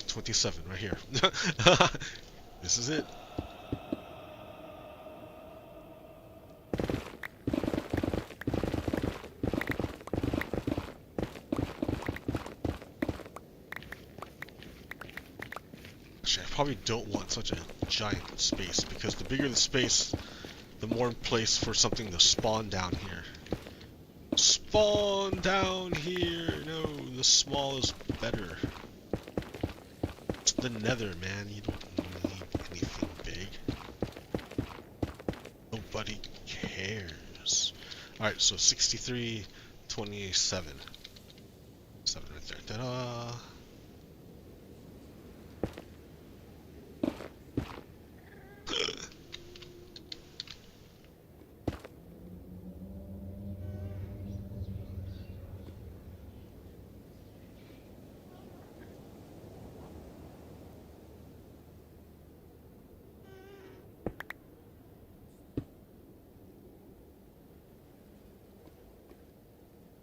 Speaker 1: $27 right here. This is it. Actually, I probably don't want such a giant space, because the bigger the space, the more place for something to spawn down here. Spawn down here! No, the small is better. It's the nether, man. You don't need anything big. Nobody cares. Alright, so 63, 27. 7 right there. Ta-da!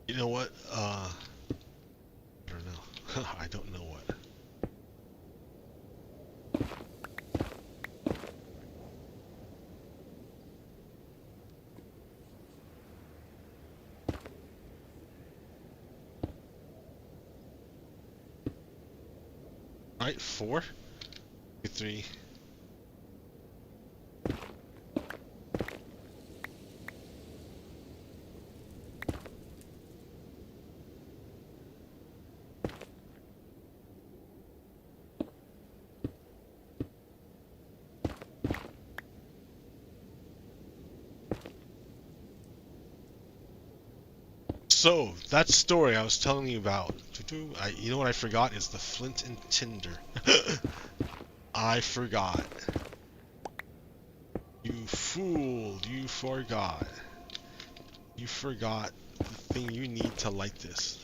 Speaker 1: You know what? I don't know. I don't know what. Alright, 4, 3. So, that story I was telling you about, you know what I forgot is the flint and tinder. I forgot. You fool, you forgot. You forgot the thing you need to light this.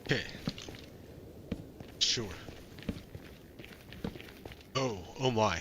Speaker 1: Okay. Sure. Oh my.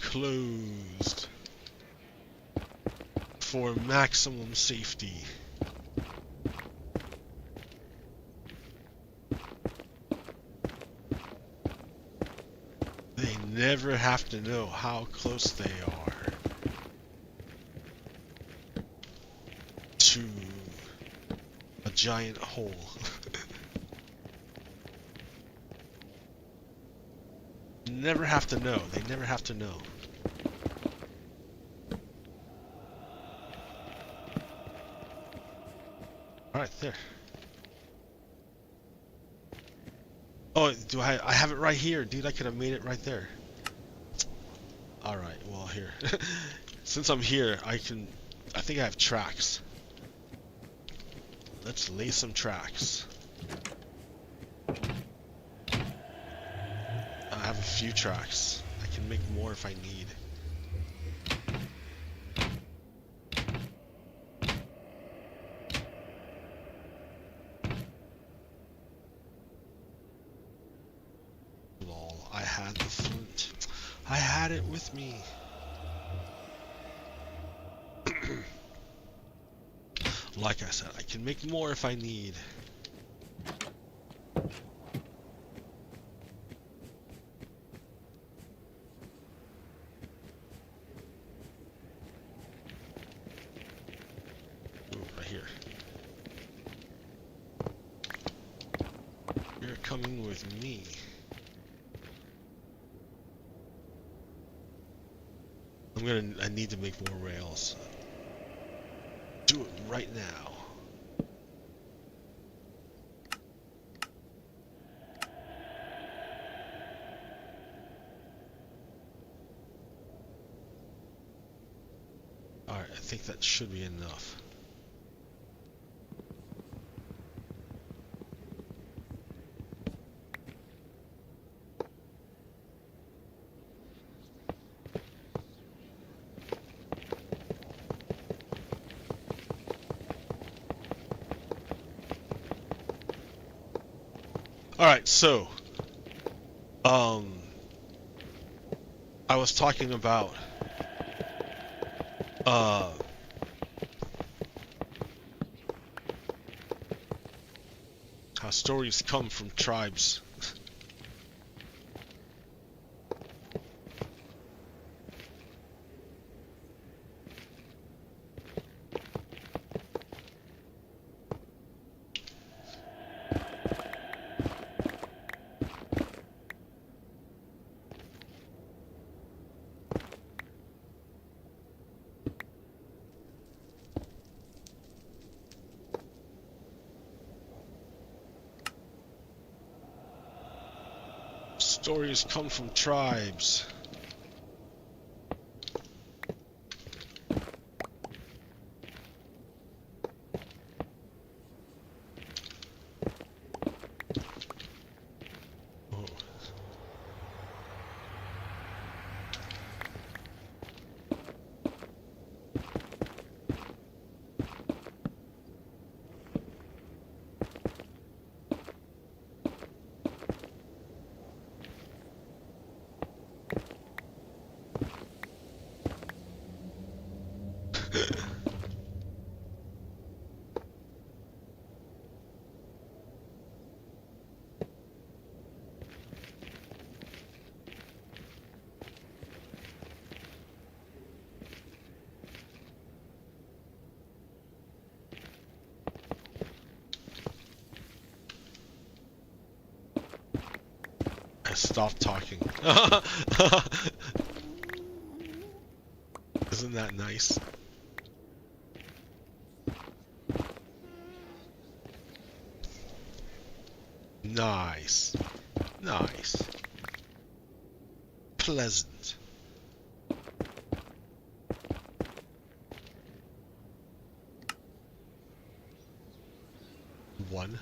Speaker 1: closed for maximum safety. They never have to know how close they are to a giant hole. Never have to know. They never have to know. Alright, there. Oh, do I have it right here, dude. I could have made it right there. Alright, well, here. Since I'm here, I think I have tracks. Let's lay some tracks. I have a few tracks. I can make more if I need. Lol, I had the flint. I had it with me. Like I said, I can make more if I need. You're coming with me. I need to make more rails. Do it right now. Alright, I think that should be enough. Alright, so I was talking about how stories come from tribes. Stories come from tribes. Oh. Stop talking. Isn't that nice? Nice. Nice. Pleasant. One.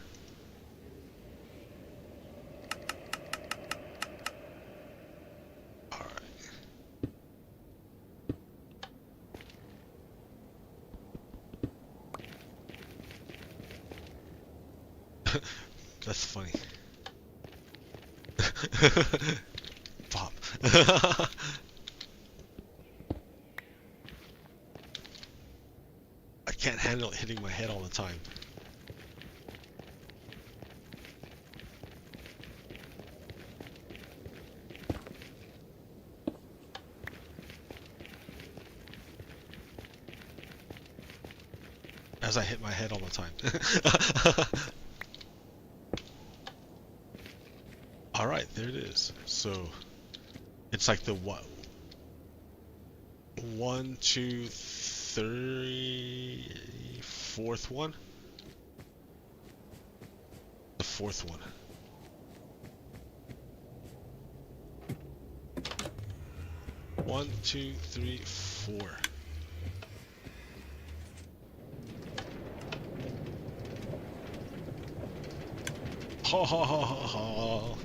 Speaker 1: That's funny. Pop. can't handle it hitting my head all the time. As I hit my head all the time. Alright, there it is. So, it's like the what? 1, 2, 3, fourth one? The fourth one. One, two, three, four. Ha ha ha ha ha.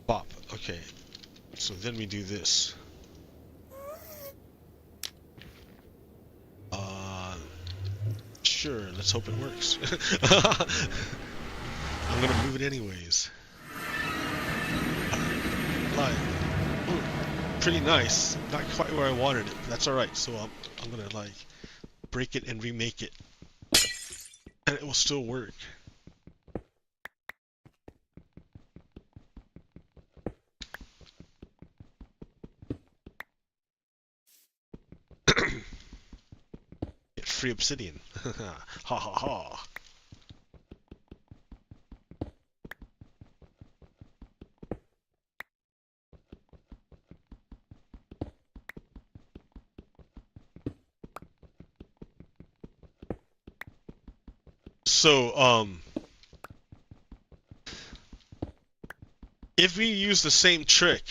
Speaker 1: Pop. Okay. So then we do this. Sure. Let's hope it works. I'm gonna move it anyways. Like, pretty nice. Not quite where I wanted it. But that's all right. So I'm gonna like break it and remake it, and it will still work. Get free obsidian. Ha ha ha. So, if we use the same trick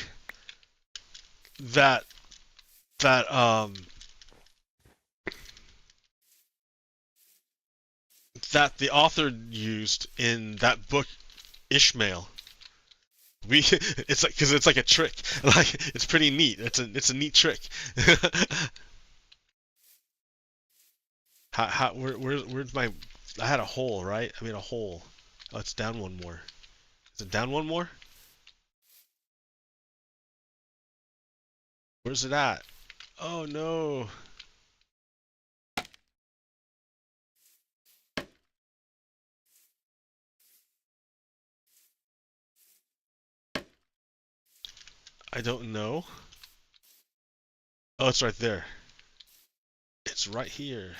Speaker 1: that the author used in that book, Ishmael, it's like, because it's like a trick, like it's pretty neat. It's a neat trick. Where's my? I had a hole, right? I made a hole. Oh, it's down one more. Is it down one more? Where's it at? Oh no. I don't know. Oh, it's right there. It's right here.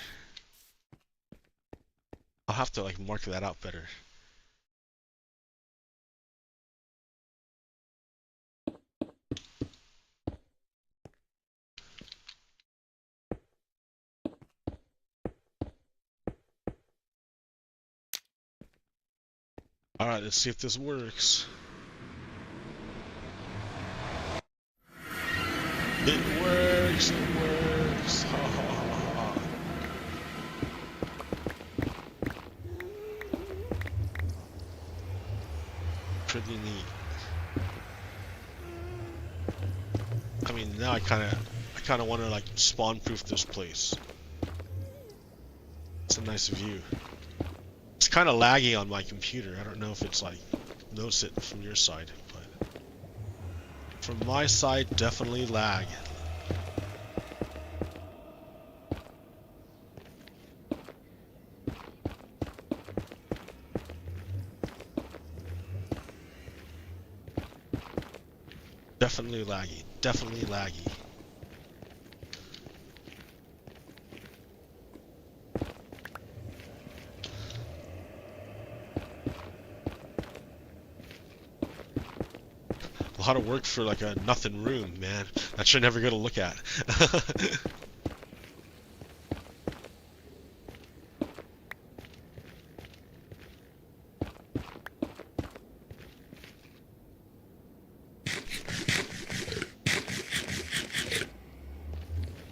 Speaker 1: I'll have to like mark that out better. Alright, let's see if this works. It works, it works. Ha ha ha ha. Pretty neat. I mean, now I kinda wanna like spawn proof this place. It's a nice view. It's kinda laggy on my computer. I don't know if it's like notice it from your side, but from my side, definitely lag. Definitely laggy. Definitely laggy. A lot of work for like a nothing room, man. That you're never gonna look at.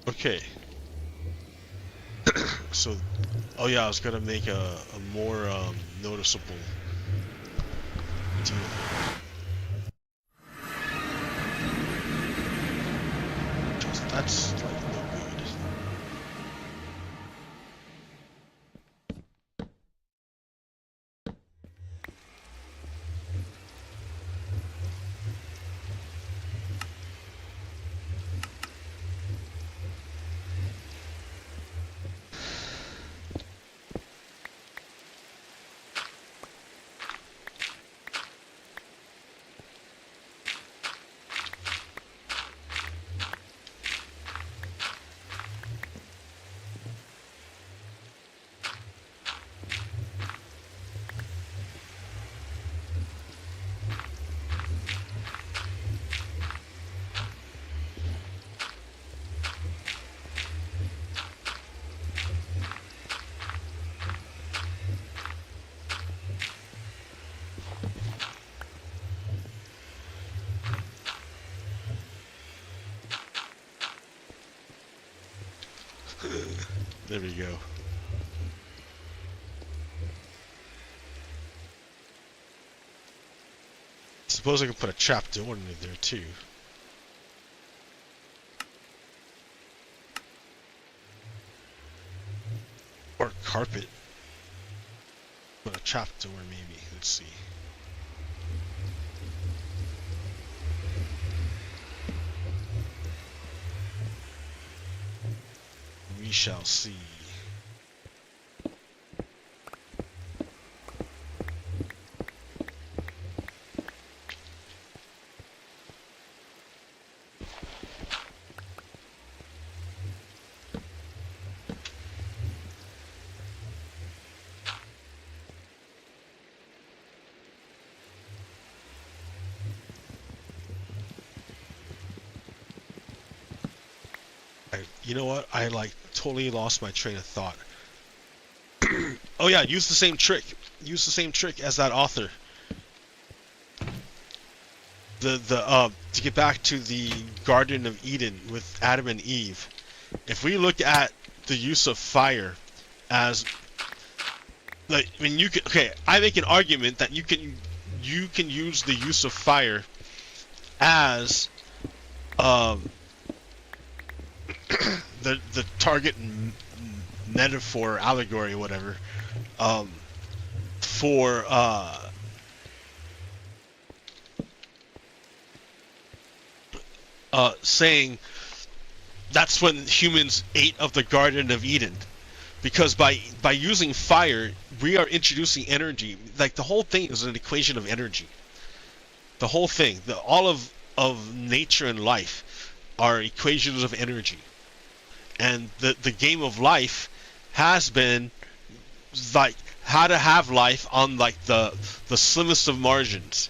Speaker 1: Okay. So, oh yeah, I was gonna make a more noticeable deal. That's like no good. There we go. Suppose I can put a trap door in there too. Or carpet. Put a trap door maybe. Let's see. We shall see. You know what? I like totally lost my train of thought. Oh yeah, use the same trick. Use the same trick as that author. To get back to the Garden of Eden with Adam and Eve. If we look at the use of fire as like when you can, okay, I make an argument that you can use the use of fire as the target metaphor, allegory, whatever, for saying that's when humans ate of the Garden of Eden, because by using fire we are introducing energy. Like the whole thing is an equation of energy. The whole thing, all of nature and life are equations of energy. And the game of life has been like how to have life on like the slimmest of margins,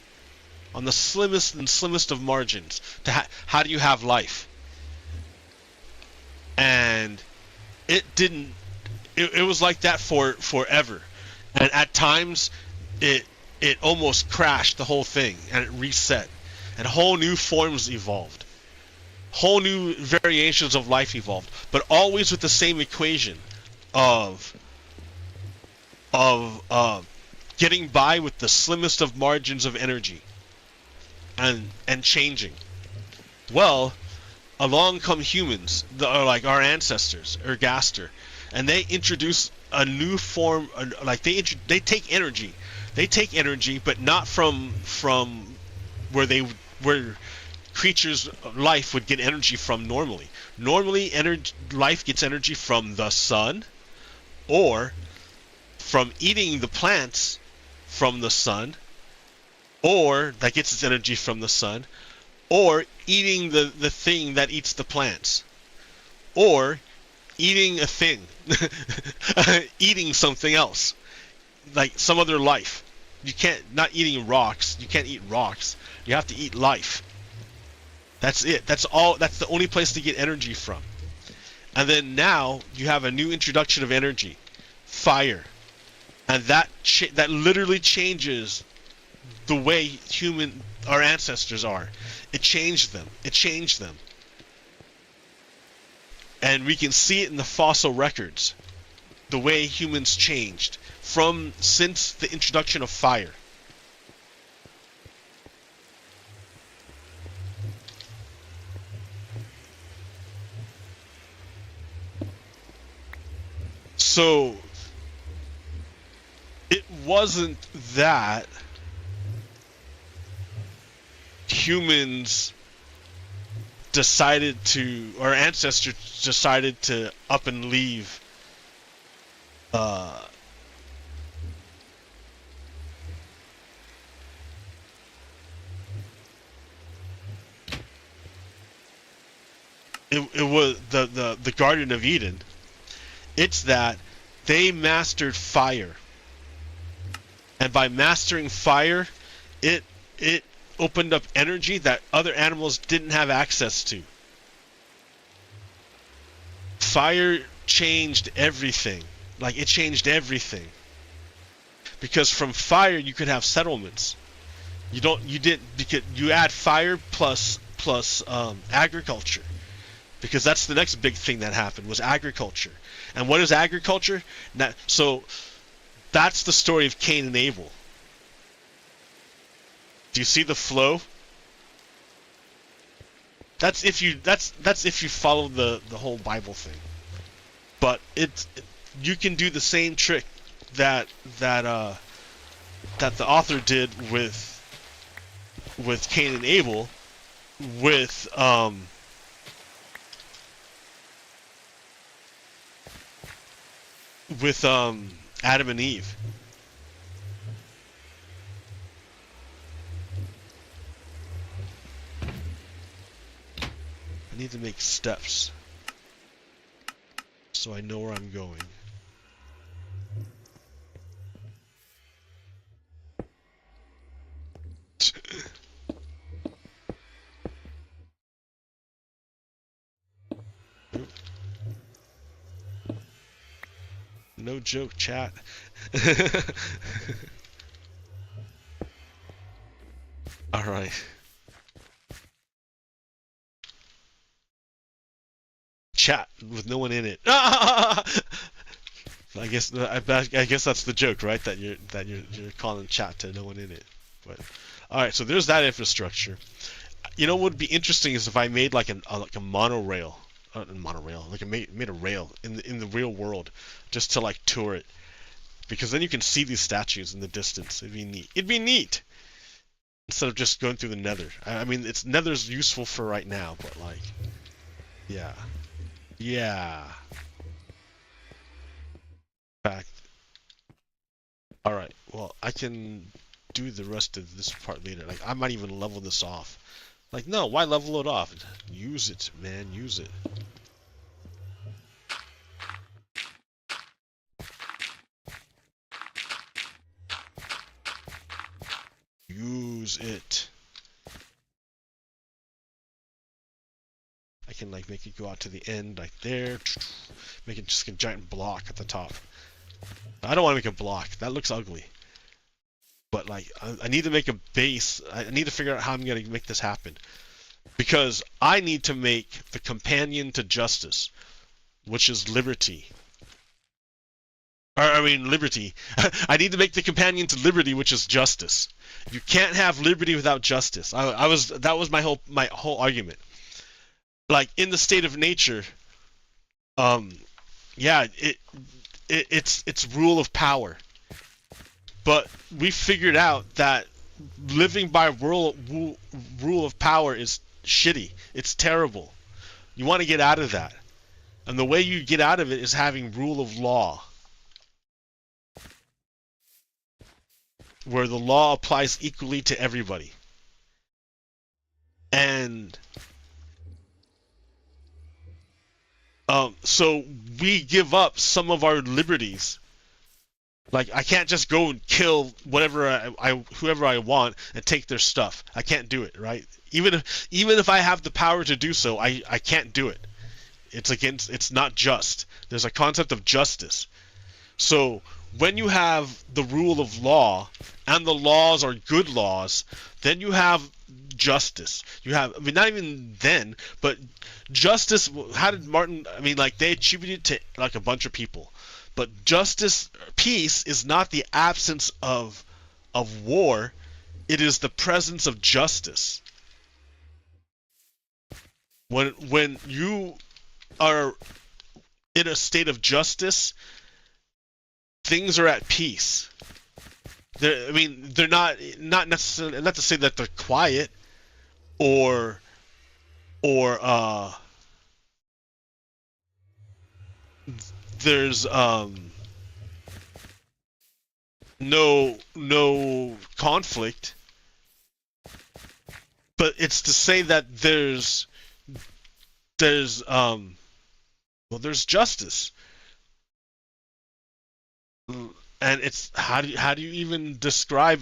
Speaker 1: on the slimmest of margins. How do you have life? And it didn't. It was like that for forever, and at times it almost crashed the whole thing, and it reset, and whole new forms evolved. Whole new variations of life evolved, but always with the same equation of getting by with the slimmest of margins of energy and changing. Well, along come humans, like our ancestors, Ergaster, and they introduce a new form. Like they take energy, but not from where creatures' life would get energy from normally. Normally, life gets energy from the sun, or from eating the plants from the sun, or that gets its energy from the sun, or eating the thing that eats the plants, or eating a thing, eating something else, like some other life. You can't, not eating rocks, you can't eat rocks, you have to eat life. That's it. That's all. That's the only place to get energy from. And then now you have a new introduction of energy, fire, and that literally changes the way our ancestors are. It changed them. It changed them. And we can see it in the fossil records, the way humans changed since the introduction of fire. So it wasn't that humans decided to, or ancestors decided to up and leave it was the Garden of Eden. It's that they mastered fire, and by mastering fire, it opened up energy that other animals didn't have access to. Fire changed everything. Like, it changed everything. Because from fire you could have settlements. Because you add fire plus agriculture, because that's the next big thing that happened was agriculture. And what is agriculture? So that's the story of Cain and Abel. Do you see the flow? That's if you follow the whole Bible thing. But you can do the same trick that the author did with Cain and Abel, with Adam and Eve. I need to make steps so I know where I'm going. No joke, chat. All right. Chat with no one in it. I guess that's the joke, right? That you're calling chat to no one in it. But all right, so there's that infrastructure. You know what would be interesting is if I made like a monorail, like made a rail in the real world, just to like tour it, because then you can see these statues in the distance. It'd be neat. It'd be neat instead of just going through the Nether. I mean, Nether's useful for right now, but like, yeah. Yeah. Fact. All right. Well, I can do the rest of this part later. Like, I might even level this off. Like, no, why level it off? Use it, man. Use it. Use it. I can like make it go out to the end, like there. Make it just a giant block at the top. I don't want to make a block. That looks ugly. But like, I need to make a base. I need to figure out how I'm going to make this happen. Because I need to make the companion to justice, which is liberty. Liberty. I need to make the companion to liberty, which is justice. You can't have liberty without justice. That was my whole argument. Like in the state of nature, yeah, it's rule of power. But we figured out that living by rule of power is shitty. It's terrible. You want to get out of that. And the way you get out of it is having rule of law, where the law applies equally to everybody. And so we give up some of our liberties. Like, I can't just go and kill whoever I want and take their stuff. I can't do it, right? Even if I have the power to do so, I can't do it. It's not just. There's a concept of justice. So when you have the rule of law and the laws are good laws, then you have justice. You have, not even then, but justice. How did Martin? They attributed it to like a bunch of people. But justice, peace, is not the absence of war. It is the presence of justice. When you are in a state of justice, things are at peace. They're not necessarily, not to say that they're quiet or there's no conflict, but it's to say that there's justice. And it's how do you even describe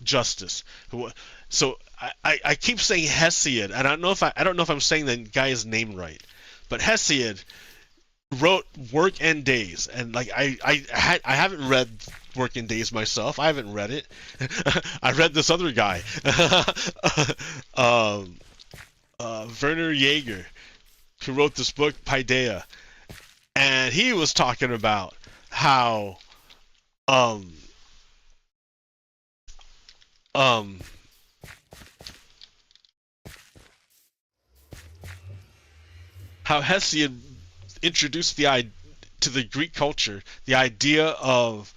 Speaker 1: justice? So I keep saying Hesiod, and I don't know if I'm saying the guy's name right, but Hesiod wrote Work and Days, and like I haven't read Work and Days myself. I haven't read it. I read this other guy, Werner Jaeger. who wrote this book, Paideia, and he was talking about how um um how Hesiod introduced to the Greek culture the idea of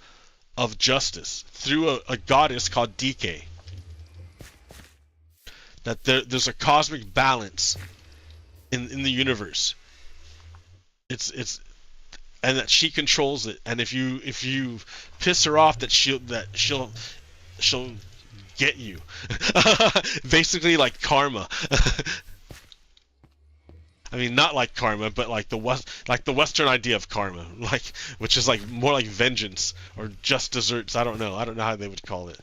Speaker 1: justice through a goddess called Dike. That there's a cosmic balance in the universe. It's and that she controls it. And if you piss her off, that she'll get you. Basically like karma. I mean, not like karma, but like the Western idea of karma, which is like more like vengeance or just desserts. I don't know how they would call it.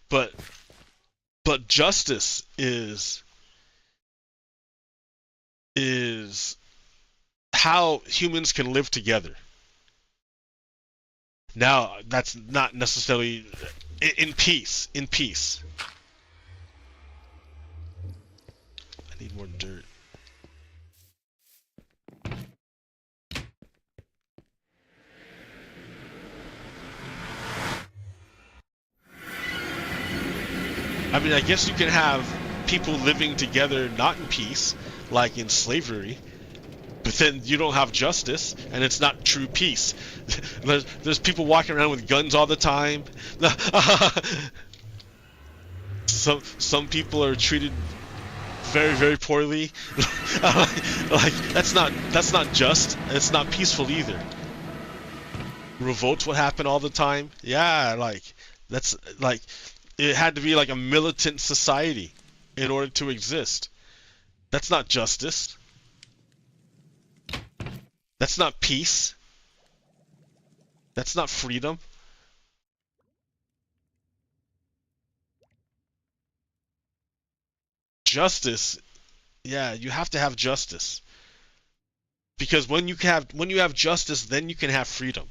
Speaker 1: But justice is how humans can live together. Now, that's not necessarily in peace. In peace. I need more dirt. I mean, I guess you can have people living together not in peace, like in slavery, but then you don't have justice, and it's not true peace. There's people walking around with guns all the time. Some people are treated very, very poorly. Like that's not just. It's not peaceful either. Revolts would happen all the time. Yeah, like that's like it had to be like a militant society in order to exist. That's not justice. That's not peace. That's not freedom. Justice, yeah, you have to have justice. Because when you have justice, then you can have freedom.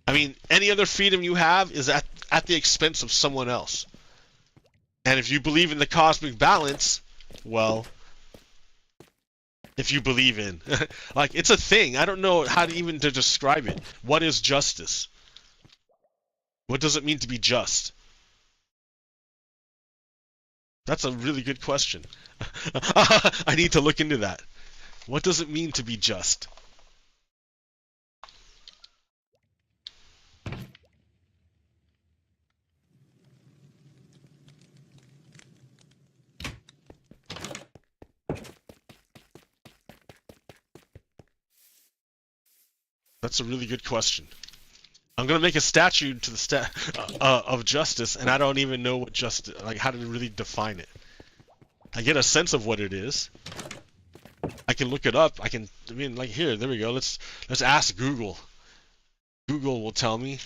Speaker 1: I mean, any other freedom you have is at the expense of someone else. And if you believe in the cosmic balance, well, if you believe in, like, it's a thing. I don't know how to even to describe it. What is justice? What does it mean to be just? That's a really good question. I need to look into that. What does it mean to be just? That's a really good question. I'm gonna make a statue to the of justice, and I don't even know what justice, like, how to really define it. I get a sense of what it is. I can look it up. I mean, like, here, there we go. Let's ask Google. Google will tell me.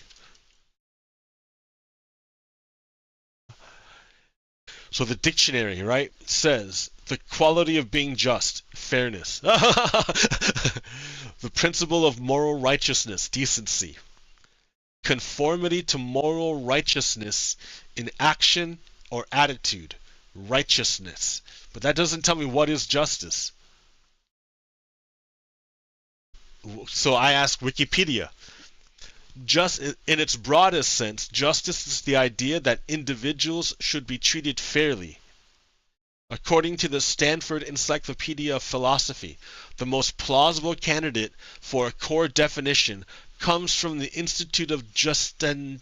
Speaker 1: So the dictionary, right, says the quality of being just, fairness. The principle of moral righteousness, decency. Conformity to moral righteousness in action or attitude, righteousness. But that doesn't tell me what is justice. So I ask Wikipedia. Just in its broadest sense, justice is the idea that individuals should be treated fairly. According to the Stanford Encyclopedia of Philosophy, the most plausible candidate for a core definition comes from the Institute of Justinian,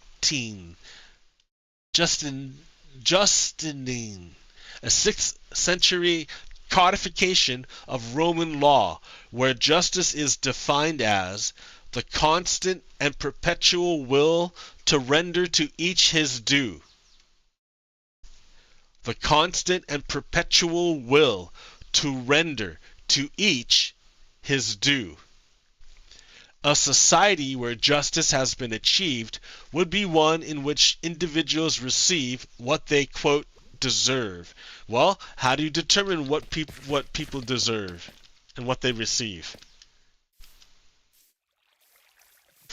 Speaker 1: a 6th century codification of Roman law, where justice is defined as the constant and perpetual will to render to each his due. The constant and perpetual will to render to each his due. A society where justice has been achieved would be one in which individuals receive what they, quote, deserve. Well, how do you determine what people deserve and what they receive?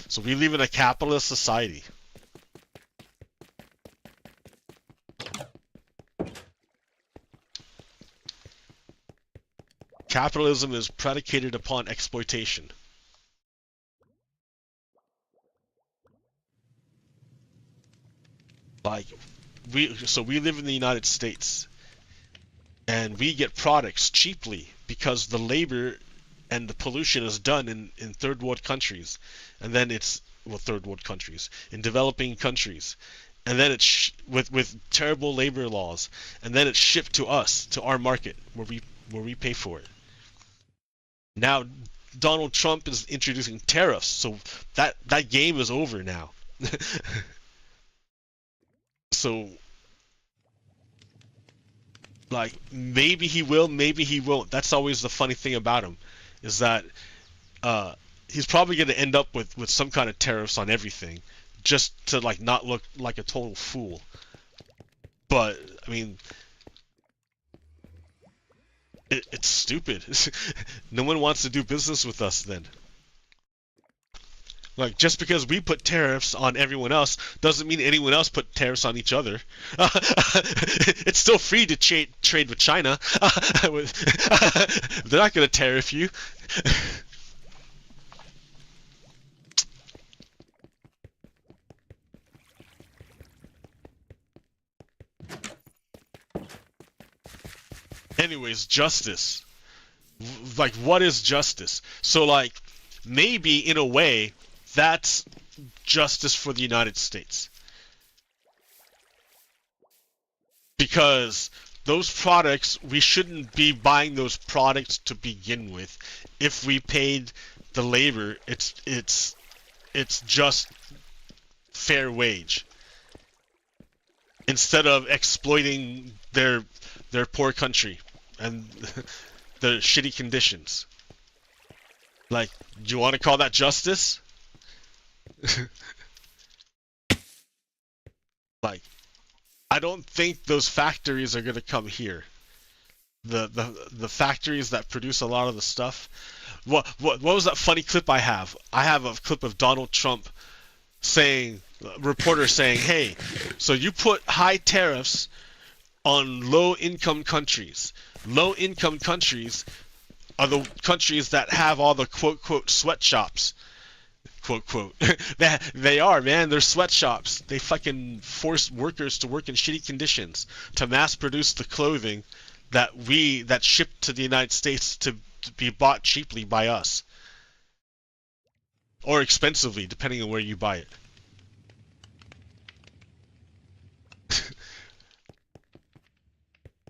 Speaker 1: So we live in a capitalist society. Capitalism is predicated upon exploitation. Like, we live in the United States, and we get products cheaply because the labor and the pollution is done in third world countries, and then it's, well, third world countries, in developing countries, and then it's with terrible labor laws, and then it's shipped to us, to our market, where we pay for it. Now Donald Trump is introducing tariffs, so that game is over now. So, like, maybe he will, maybe he won't. That's always the funny thing about him, is that he's probably going to end up with some kind of tariffs on everything, just to like not look like a total fool. But I mean, it's stupid. No one wants to do business with us then. Like, just because we put tariffs on everyone else doesn't mean anyone else put tariffs on each other. It's still free to trade with China. They're not going to tariff you. Anyways, justice. Like, what is justice? So, like, maybe in a way, that's justice for the United States. Because those products, we shouldn't be buying those products to begin with. If we paid the labor, it's just fair wage. Instead of exploiting their poor country and their shitty conditions. Like, do you want to call that justice? Like, I don't think those factories are gonna come here. The factories that produce a lot of the stuff. What was that funny clip I have? I have a clip of Donald Trump saying, reporter saying, "Hey, so you put high tariffs on low-income countries. Low-income countries are the countries that have all the quote-quote sweatshops." Quote. They are, man. They're sweatshops. They fucking force workers to work in shitty conditions to mass produce the clothing that shipped to the United States to be bought cheaply by us. Or expensively, depending on where you buy it.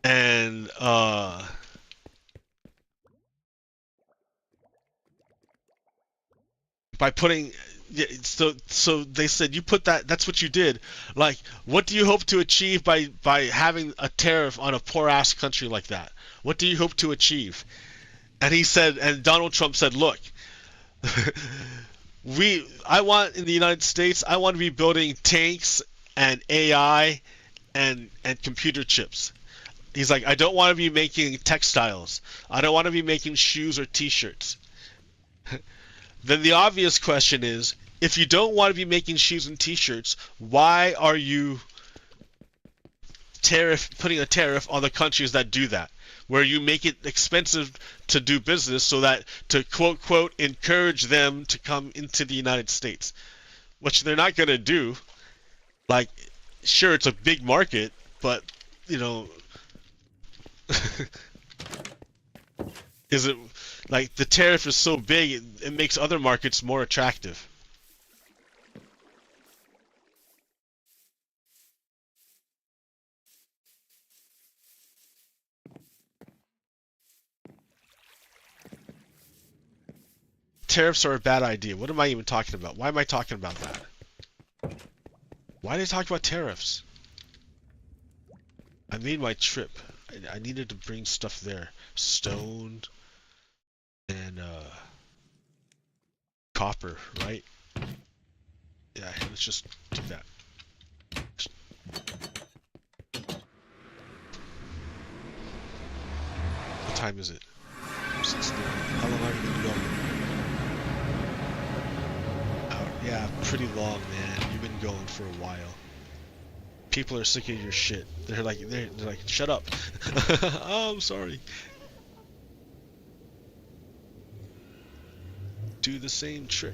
Speaker 1: And by putting, so they said, you put that's what you did. Like, what do you hope to achieve by having a tariff on a poor ass country like that? What do you hope to achieve? And he said, and Donald Trump said, look, I want, in the United States, I want to be building tanks and AI and computer chips. He's like, I don't want to be making textiles. I don't want to be making shoes or t-shirts. Then the obvious question is, if you don't want to be making shoes and t-shirts, why are you putting a tariff on the countries that do that? Where you make it expensive to do business so that to quote encourage them to come into the United States, which they're not going to do. Like, sure, it's a big market, but you know, is it like the tariff is so big it makes other markets more attractive? Tariffs are a bad idea. What am I even talking about? Why am I talking about that? Why did I talk about tariffs? I made my trip. I needed to bring stuff there. Stone and copper, right? Yeah, let's just do that. What time is it? 6:30. How long are you gonna go? Yeah, pretty long, man. You've been going for a while. People are sick of your shit. They're like, shut up. Oh, I'm sorry. Do the same trick.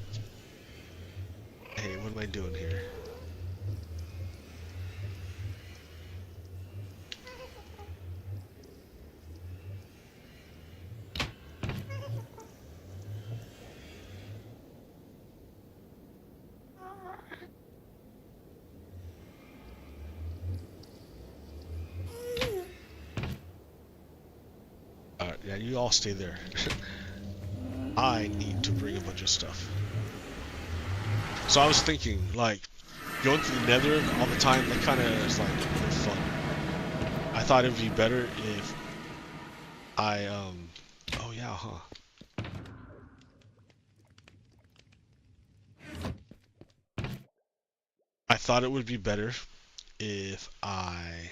Speaker 1: Hey, what am I doing here? Alright, yeah, you all stay there. I need to bring a bunch of stuff. So I was thinking, like, going to the Nether all the time, that kind of is like no fun. I thought it would be better if I, oh yeah, huh. I thought it would be better if I...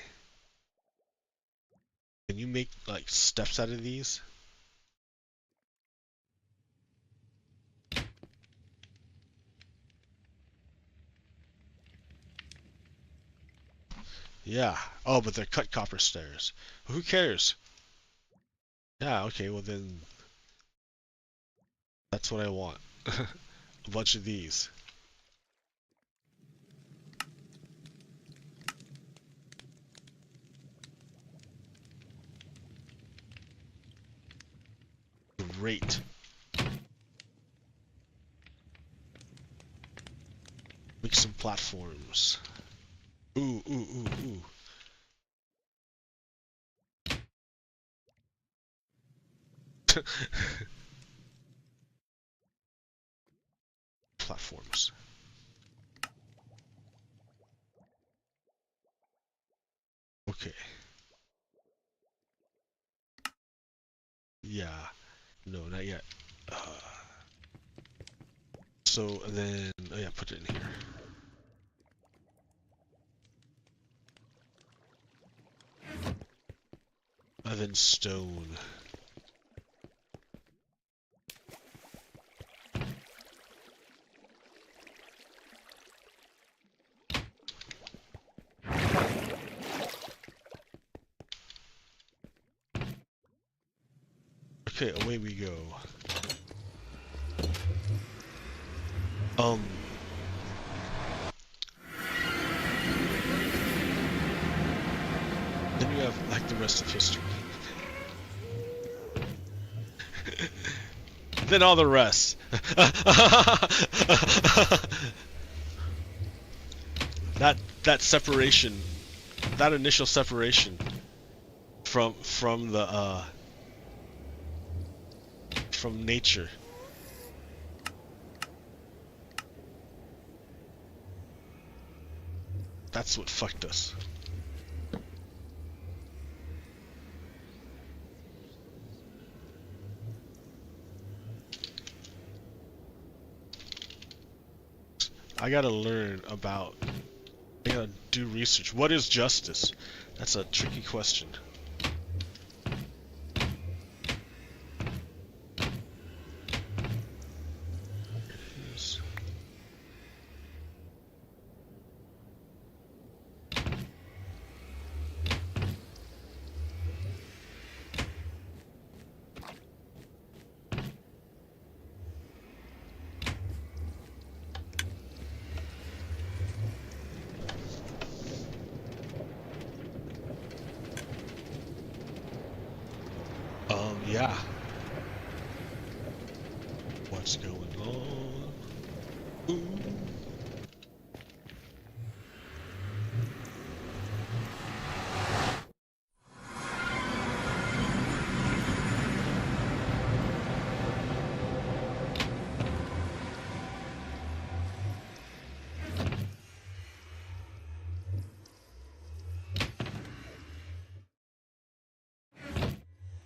Speaker 1: Can you make, like, steps out of these? Yeah. Oh, but they're cut copper stairs. Who cares? Yeah, okay, well then... That's what I want. A bunch of these. Great. Make some platforms. Ooh, ooh, ooh, ooh. Platforms. Okay. Yeah. No, not yet. So then, oh yeah, put it in here. And then stone. Okay, away we go. Then you have like the rest of history. Then all the rest. that separation, that initial separation from nature. That's what fucked us. I gotta learn about, I gotta do research. What is justice? That's a tricky question. Yeah. What's going on? Ooh.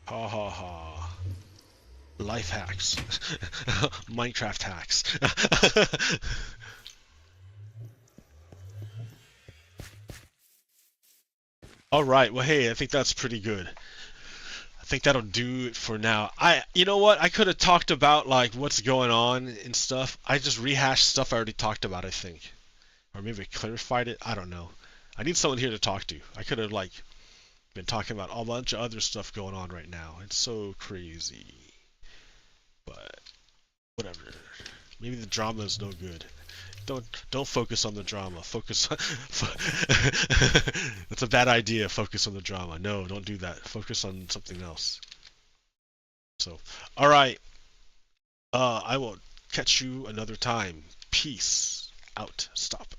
Speaker 1: Ha ha ha. Life hacks. Minecraft hacks. Alright, well hey, I think that's pretty good. I think that'll do it for now. You know what? I could have talked about like what's going on and stuff. I just rehashed stuff I already talked about, I think, or maybe I clarified it. I don't know. I need someone here to talk to. I could have like been talking about a bunch of other stuff going on right now. It's so crazy, but whatever. Maybe the drama is no good. Don't focus on the drama. Focus on, that's a bad idea. Focus on the drama. No, don't do that. Focus on something else. So, all right. I will catch you another time. Peace out. Stop.